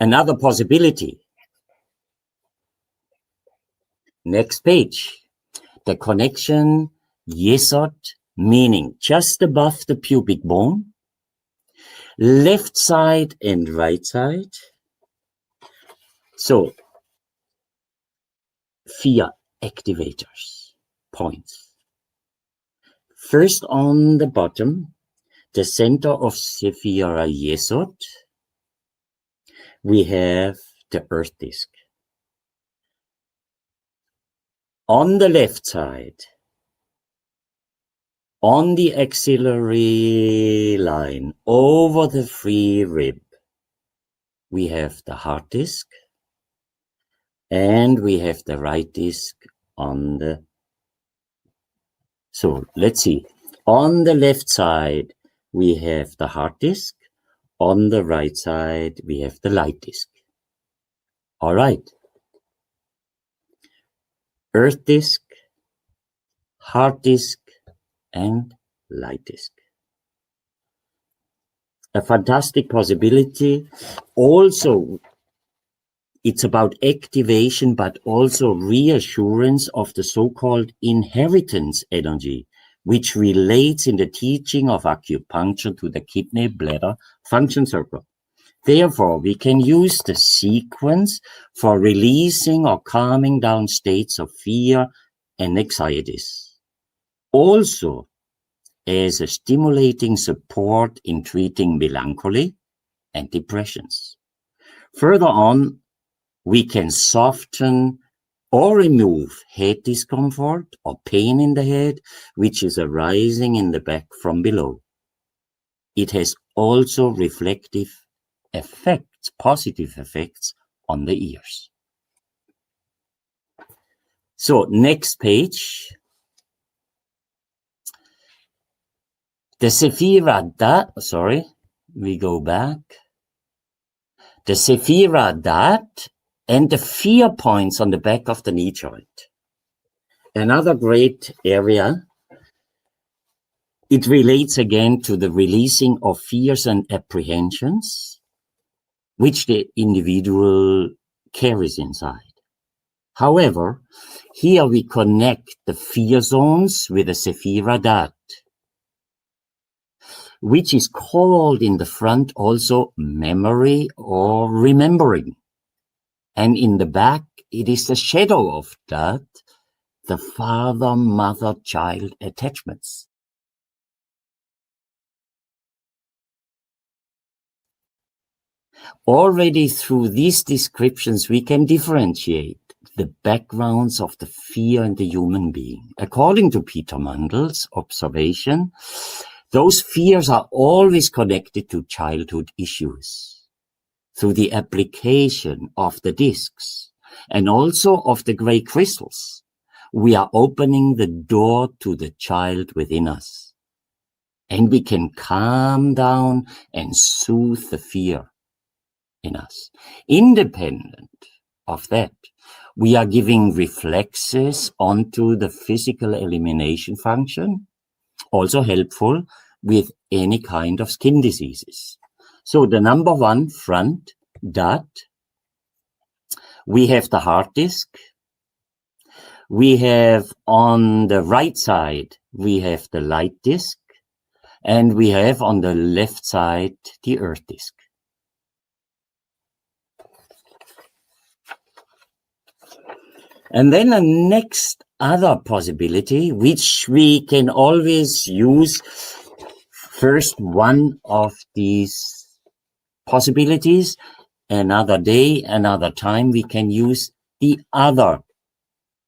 Another possibility. Next page. The connection yesod, meaning just above the pubic bone, left side and right side. So 4 activators, points. First on the bottom, the center of Sephira Yesod, we have the earth disc. On the left side, on the axillary line, over the free rib, we have the heart disc, and we have the right disc on the... So let's see. On the left side, we have the heart disc. On the right side, we have the light disc. All right. Earth disc, heart disc, and light disc. A fantastic possibility. Also, it's about activation, but also reassurance of the so-called inheritance energy, which relates in the teaching of acupuncture to the kidney bladder function circle. Therefore, we can use the sequence for releasing or calming down states of fear and anxieties. Also, as a stimulating support in treating melancholy and depressions. Further on, we can soften or remove head discomfort or pain in the head, which is arising in the back from below. It has also reflective effects, positive effects on the ears. So next page. The Sephira Dat, we go back. The Sephira Dat and the 4 points on the back of the knee joint. Another great area. It relates again to the releasing of fears and apprehensions, which the individual carries inside. However, here we connect the fear zones with the Sephira Dat, which is called in the front also memory or remembering. And in the back, it is the shadow of that, the father-mother-child attachments. Already through these descriptions, we can differentiate the backgrounds of the fear in the human being. According to Peter Mandel's observation, those fears are always connected to childhood issues. Through the application of the discs and also of the gray crystals, we are opening the door to the child within us. And we can calm down and soothe the fear in us. Independent of that, we are giving reflexes onto the physical elimination function, also helpful with any kind of skin diseases. So the number one front dot, we have the hard disk. We have on the right side, we have the light disk, and we have on the left side, the earth disk. And then the next other possibility, which we can always use first one of these possibilities, another day, another time, we can use the other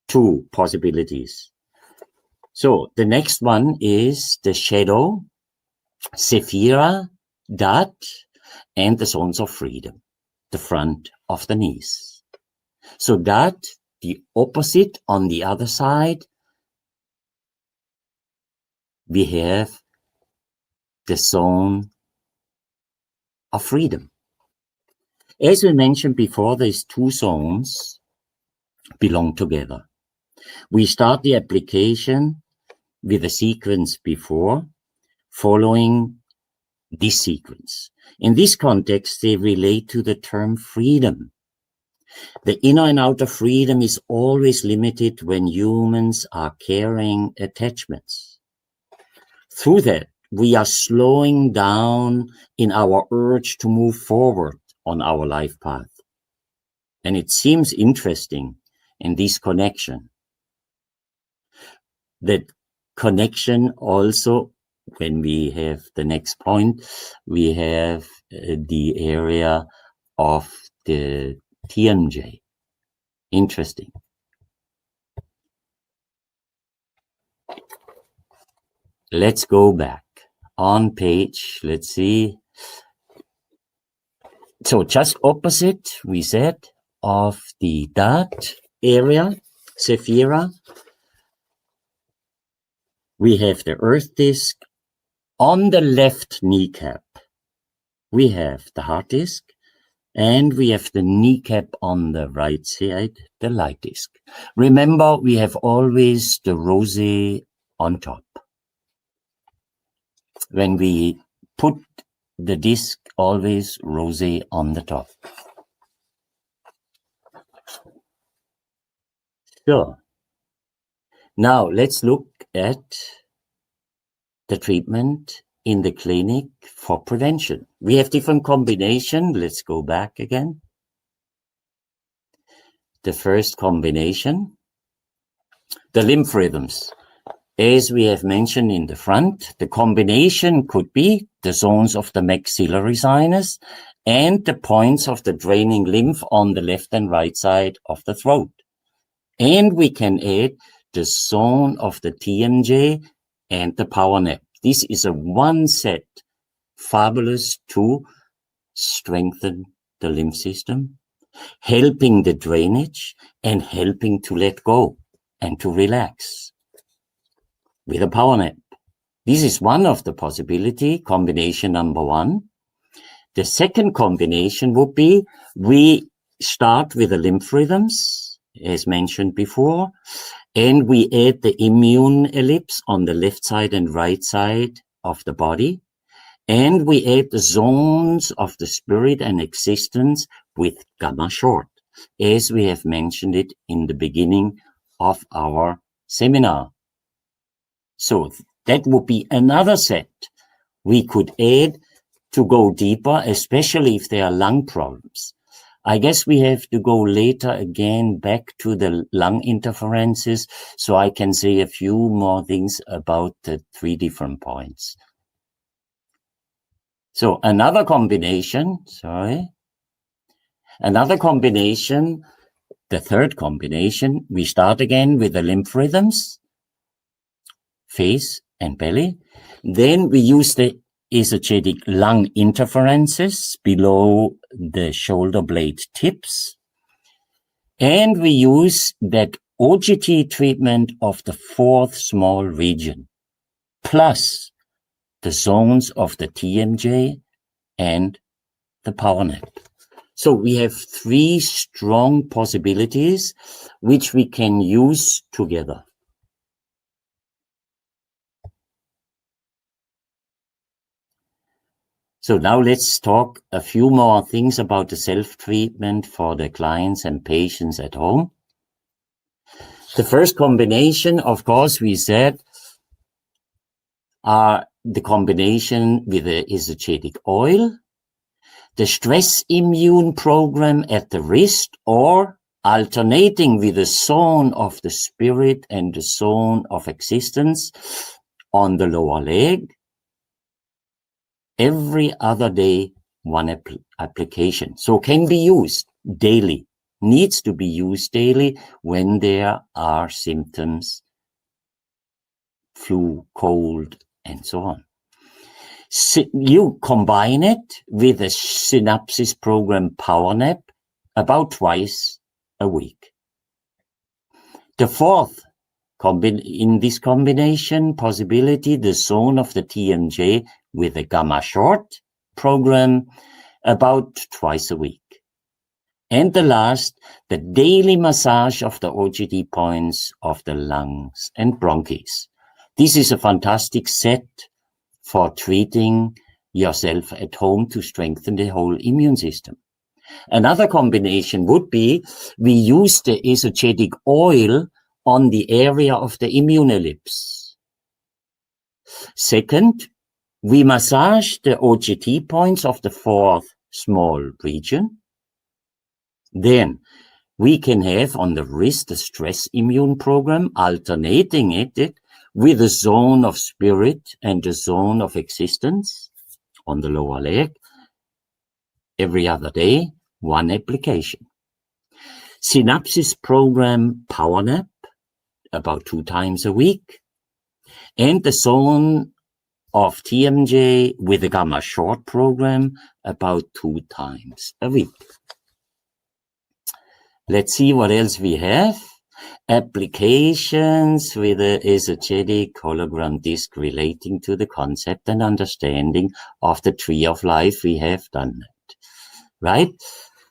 two possibilities. So the next one is the shadow, Sephira, dot, and the zones of freedom, the front of the knees. So that, the opposite on the other side, we have the zone of freedom. As we mentioned before, these two zones belong together. We start the application with a sequence before, following this sequence. In this context, they relate to the term freedom. The inner and outer freedom is always limited when humans are carrying attachments. Through that, we are slowing down in our urge to move forward on our life path. And it seems interesting in this connection. That connection also, when we have the next point, we have the area of the TMJ. Interesting. Let's go back on page, let's see. So just opposite, we said, of the dot area, Sephira, we have the earth disk. On the left kneecap, we have the heart disk, and we have the kneecap on the right side, the light disk. Remember, we have always the rosé on top. When we put the disc, always rosé on the top. So, now let's look at the treatment in the clinic for prevention. We have different combinations. Let's go back again. The first combination, the lymph rhythms. As we have mentioned in the front, the combination could be the zones of the maxillary sinus and the points of the draining lymph on the left and right side of the throat. And we can add the zone of the TMJ and the power nap. This is a one set, fabulous to strengthen the lymph system, helping the drainage and helping to let go and to relax with a power nap. This is one of the possibility, combination number one. The second combination would be, we start with the lymph rhythms, as mentioned before, and we add the immune ellipse on the left side and right side of the body. And we add the zones of the spirit and existence with gamma short, as we have mentioned it in the beginning of our seminar. So that would be another set we could add to go deeper, especially if there are lung problems. I guess we have to go later again back to the lung interferences, so I can say a few more things about the three different points. So another combination, the the third combination, we start again with the lymph rhythms, face and belly. Then we use the esogenic lung interferences below the shoulder blade tips. And we use that OGT treatment of the fourth small region, plus the zones of the TMJ and the PowerNap. So we have three strong possibilities which we can use together. So now let's talk a few more things about the self-treatment for the clients and patients at home. The first combination, of course, we said, are the combination with the esogenic oil, the stress immune program at the wrist, or alternating with the zone of the spirit and the zone of existence on the lower leg. Every other day, one application. So can be used daily, needs to be used daily when there are symptoms, flu, cold, and so on. You combine it with a Synapsis program PowerNap about twice a week. The fourth in this combination possibility, the zone of the TMJ with a gamma short program about twice a week. And the last, the daily massage of the OGT points of the lungs and bronchs. This is a fantastic set for treating yourself at home to strengthen the whole immune system. Another combination would be we use the esogenic oil on the area of the immune ellipse. Second, we massage the OGT points of the fourth small region. Then we can have on the wrist the stress immune program, alternating it with the zone of spirit and the zone of existence on the lower leg. Every other day, one application. Synapsis program PowerNap about 2 times a week, and the zone of TMJ with the gamma short program about 2 times a week. Let's see what else we have. Applications with the esogenic hologram disc relating to the concept and understanding of the tree of life. We have done that, right?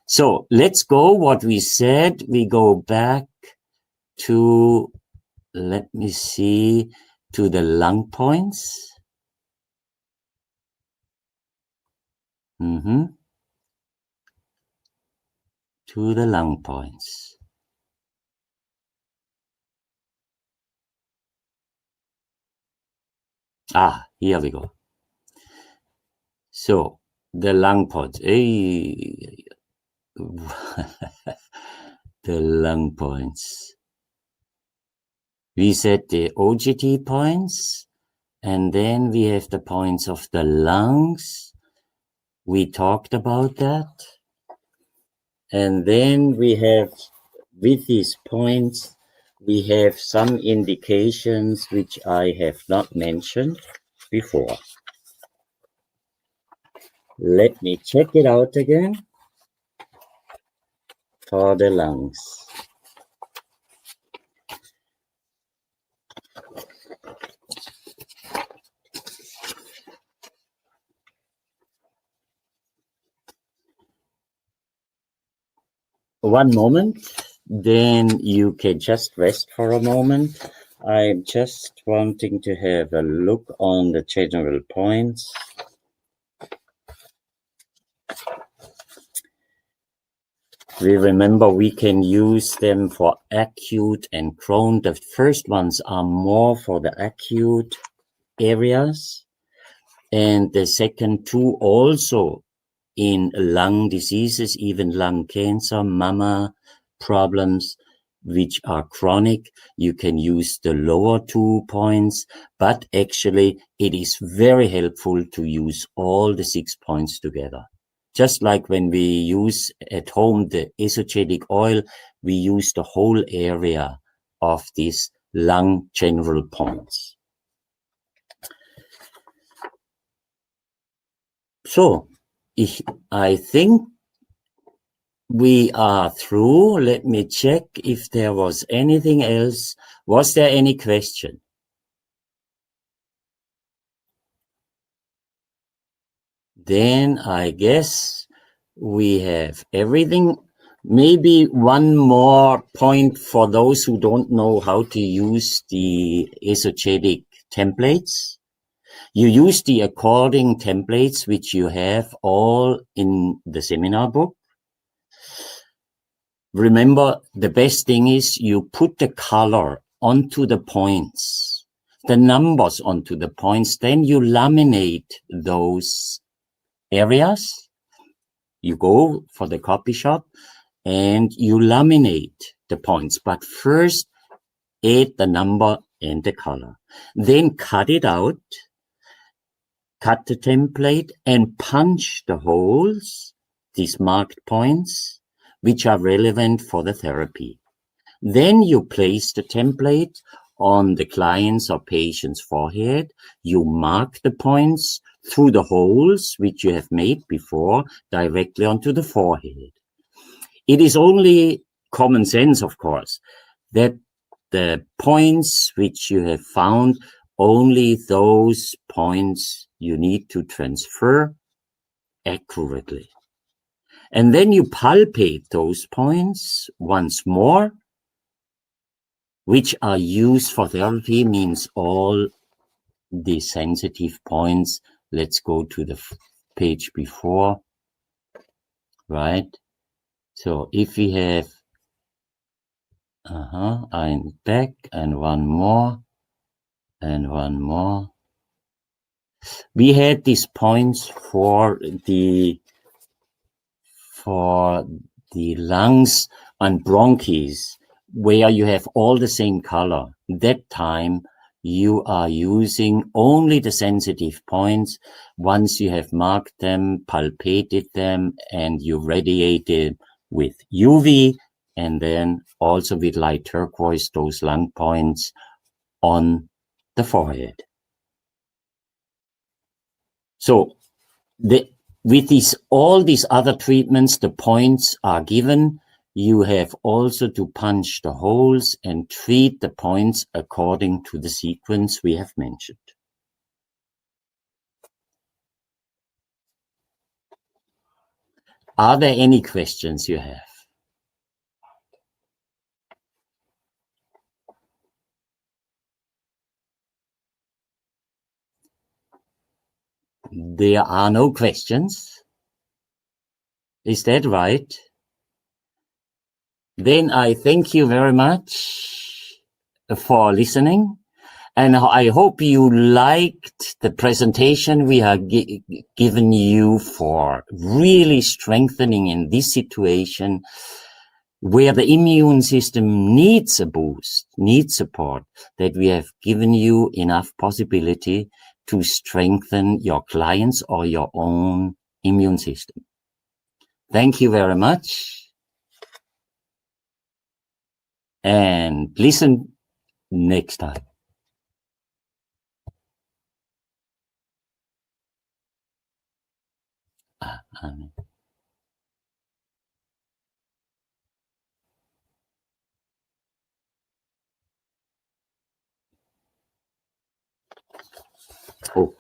So let's go what we said. We go back to, let me see, to the lung points. To the lung points. Here we go. So the lung points. The lung points. We said the OGT points, and then we have the points of the lungs. We talked about that. And then we have, with these points, we have some indications which I have not mentioned before. Let me check it out again for the lungs. One moment, then you can just rest for a moment. I'm just wanting to have a look on the general points. We remember we can use them for acute and chronic. The first ones are more for the acute areas, and the second 2 also in lung diseases, even lung cancer, mama problems, which are chronic. You can use the lower 2 points, but actually it is very helpful to use all the 6 points together. just like when we use at home the esogenic oil, we use the whole area of these lung general points. So I think we are through. Let me check if there was anything else. Was there any question? Then I guess we have everything. Maybe one more point for those who don't know how to use the esogenic templates. You use the according templates, which you have all in the seminar book. Remember, the best thing is you put the color onto the points, the numbers onto the points, then you laminate those areas. You go for the copy shop and you laminate the points, but first add the number and the color. Then cut it out, cut the template and punch the holes, these marked points, which are relevant for the therapy. Then you place the template on the client's or patient's forehead. You mark the points through the holes which you have made before directly onto the forehead. It is only common sense, of course, that the points which you have found, only those points you need to transfer accurately. And then you palpate those points once more, which are used for therapy, means all the sensitive points. Let's go to the page before, right? So if we have, I'm back, and one more, and one more. We had these points for the lungs and bronchs, where you have all the same color. That time you are using only the sensitive points. Once you have marked them, palpated them, and you radiated with UV, and then also with light turquoise, those lung points on the forehead. So with all these other treatments, the points are given. You have also to punch the holes and treat the points according to the sequence we have mentioned. Are there any questions you have? There are no questions. Is that right? Then I thank you very much for listening. And I hope you liked the presentation we have given you for really strengthening in this situation where the immune system needs a boost, needs support, that we have given you enough possibility to strengthen your clients or your own immune system. Thank you very much. And listen next time. Amen. Oh.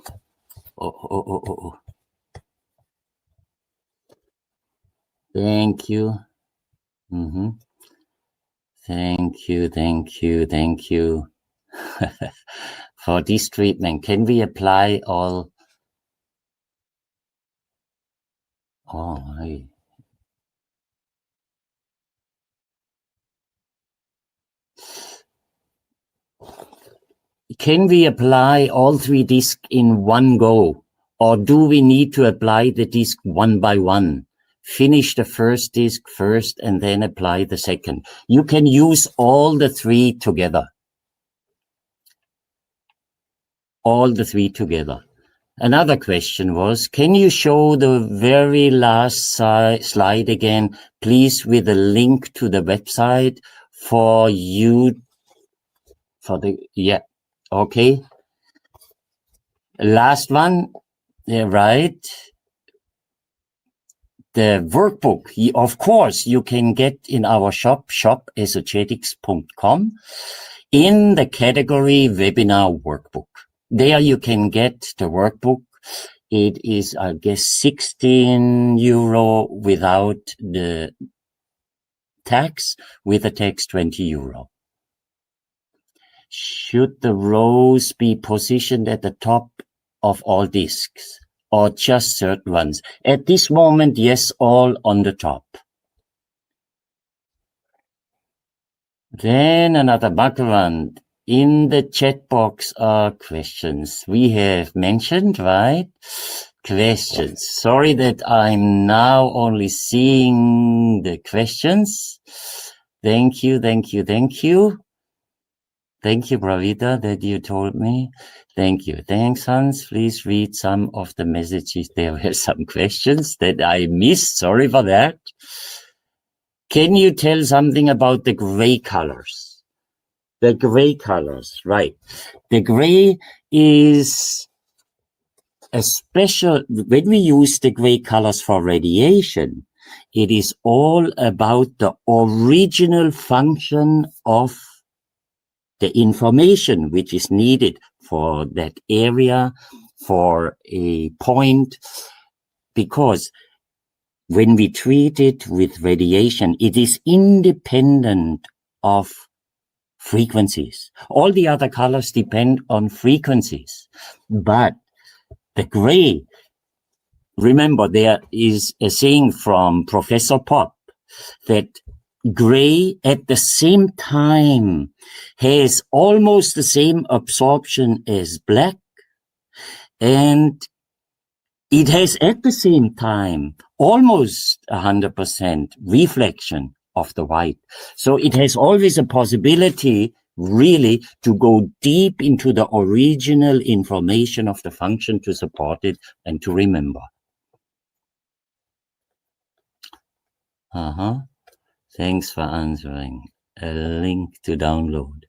Thank you. Thank you. For this treatment, can we apply all? Can we apply all 3 discs in one go? Or do we need to apply the disc one by one? Finish the first disc first and then apply the second. You can use all the 3 together. All the 3 together. Another question was, can you show the very last slide again, please, with a link to the website for you, yeah, okay. Last one, yeah, right. The workbook, of course, you can get in our shop, shopesotetics.com, in the category webinar workbook. There you can get the workbook. It is, I guess, 16 euro without the tax, with the tax 20 euro. Should the rows be positioned at the top of all discs or just certain ones? At this moment, yes, all on the top. Then another background. In the chat box are questions. We have mentioned, right? Questions. Sorry that I'm now only seeing the questions. Thank you, thank you, thank you. Thank you, Bravita, that you told me. Thank you. Thanks, Hans. Please read some of the messages. There were some questions that I missed. Sorry for that. Can you tell something about the gray colors? The gray colors, right. The gray is a special, when we use the gray colors for radiation, it is all about the original function of the information which is needed for that area, for a point, because when we treat it with radiation, it is independent of frequencies. All the other colors depend on frequencies, but the gray, remember there is a saying from Professor Pop that gray at the same time has almost the same absorption as black, and it has at the same time almost 100% reflection of the white. So it has always a possibility really to go deep into the original information of the function to support it and to remember. Thanks for answering. A link to download.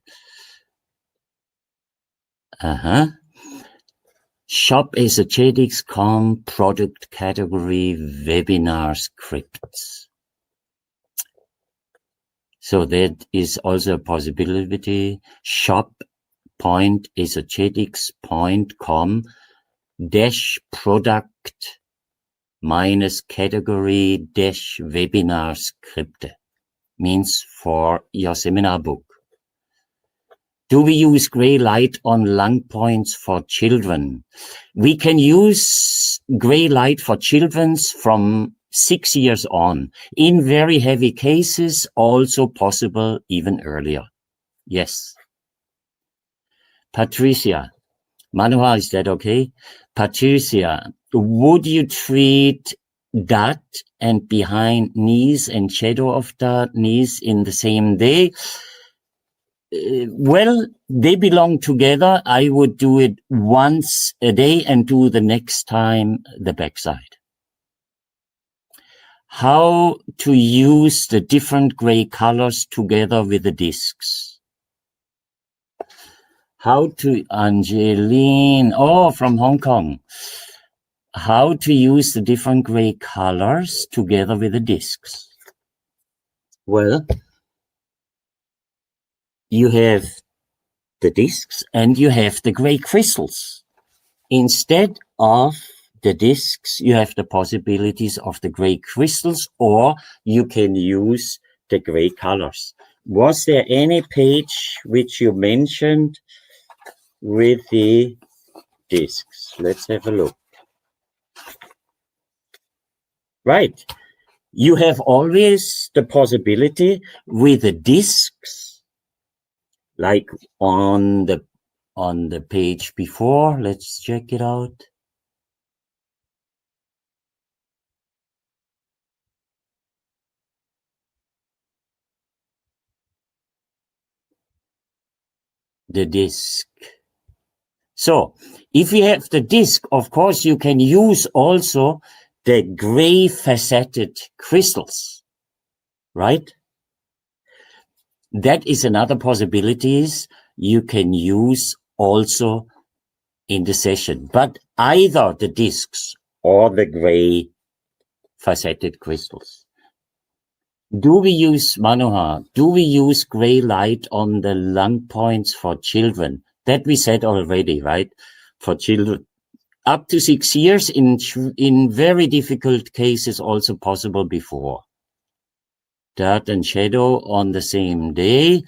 ShopEsotetics.com product category webinar scripts. So that is also a possibility. shop.esotetics.com -product -category -webinar script means for your seminar book. Do we use gray light on lung points for children? We can use gray light for children from 6 years on. In very heavy cases, also possible even earlier. Yes. Patricia. Manuha, is that okay? Patricia, would you treat dot and behind knees and shadow of dot knees in the same day? Well, they belong together. I would do it once a day and do the next time the backside. How to use the different gray colors together with the discs. How to, Angeline, from Hong Kong. How to use the different gray colors together with the discs. Well, you have the discs and you have the gray crystals. Instead of the discs, you have the possibilities of the gray crystals, or you can use the gray colors. Was there any page which you mentioned with the discs? Let's have a look. Right. You have always the possibility with the discs, like on the page before. Let's check it out. The disc. So if we have the disc, of course, you can use also the gray faceted crystals, right? That is another possibilities you can use also in the session, but either the discs or the gray faceted crystals. Do we use, Manohar, do we use gray light on the lung points for children? That we said already, right? For children up to 6 years, in very difficult cases also possible before. Dark and shadow on the same day.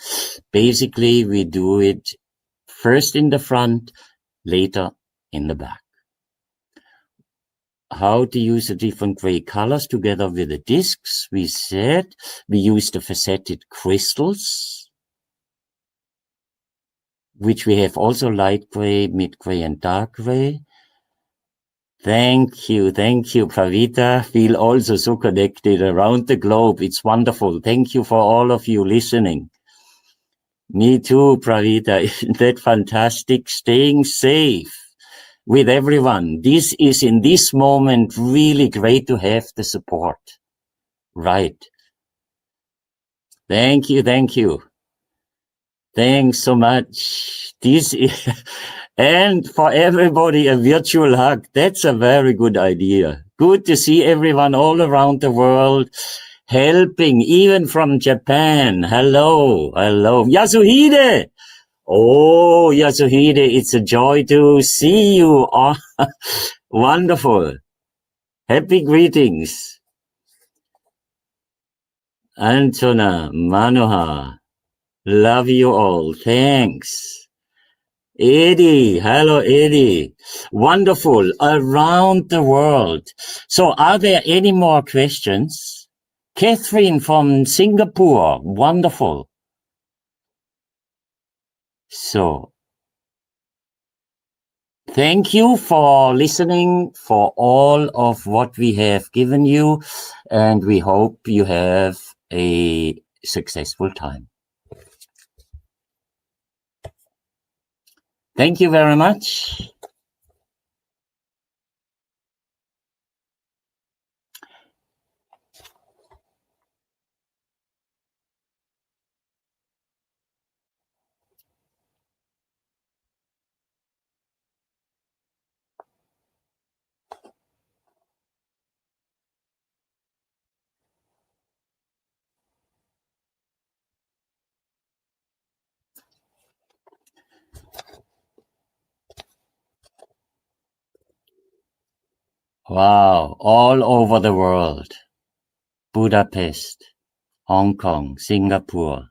Basically, we do it first in the front, later in the back. How to use the different gray colors together with the discs. We said we use the faceted crystals, which we have also light gray, mid gray, and dark gray. Thank you, Pravita. Feel also so connected around the globe. It's wonderful. Thank you for all of you listening. Me too, Pravita. Isn't that fantastic? Staying safe with everyone. This is in this moment really great to have the support. Right. Thank you. Thanks so much. This is, and for everybody, a virtual hug. That's a very good idea. Good to see everyone all around the world helping, even from Japan. Hello. Yasuhide. Oh, Yasuhide, it's a joy to see you. Oh, wonderful. Happy greetings. Antona, Manohar, love you all. Thanks. Eddie, hello Eddie. Wonderful, around the world. So are there any more questions? Catherine from Singapore, wonderful. So, thank you for listening, for all of what we have given you, and we hope you have a successful time. Thank you very much. Wow, all over the world. Budapest, Hong Kong, Singapore,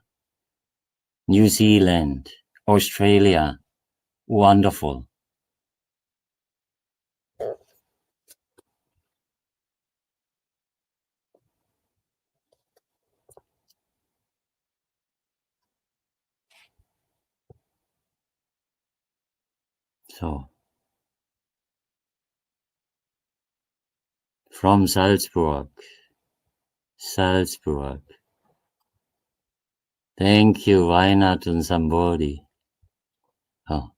New Zealand, Australia. Wonderful. So, from Salzburg. Thank you, Reinhard and somebody. Oh.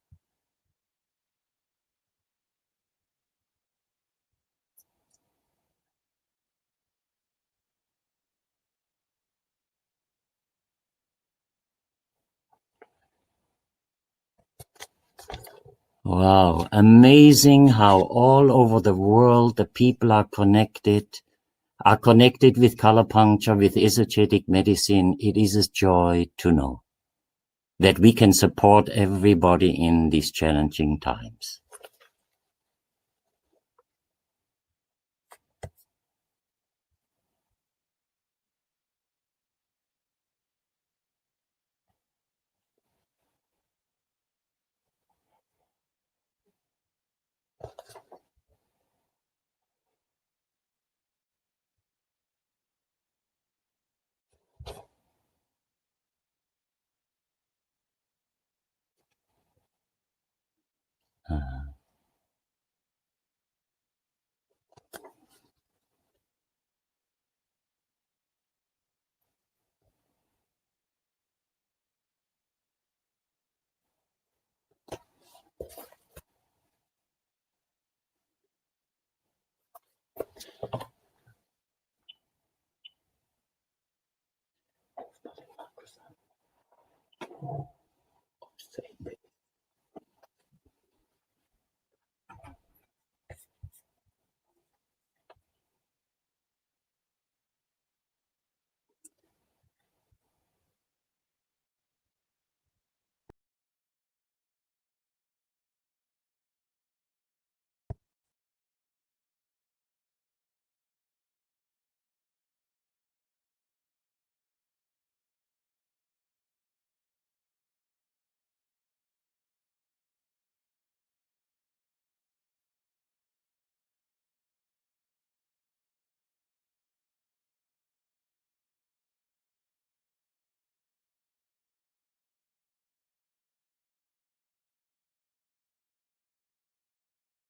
Wow, amazing how all over the world the people are connected with color puncture, with esoteric medicine. It is a joy to know that we can support everybody in these challenging times.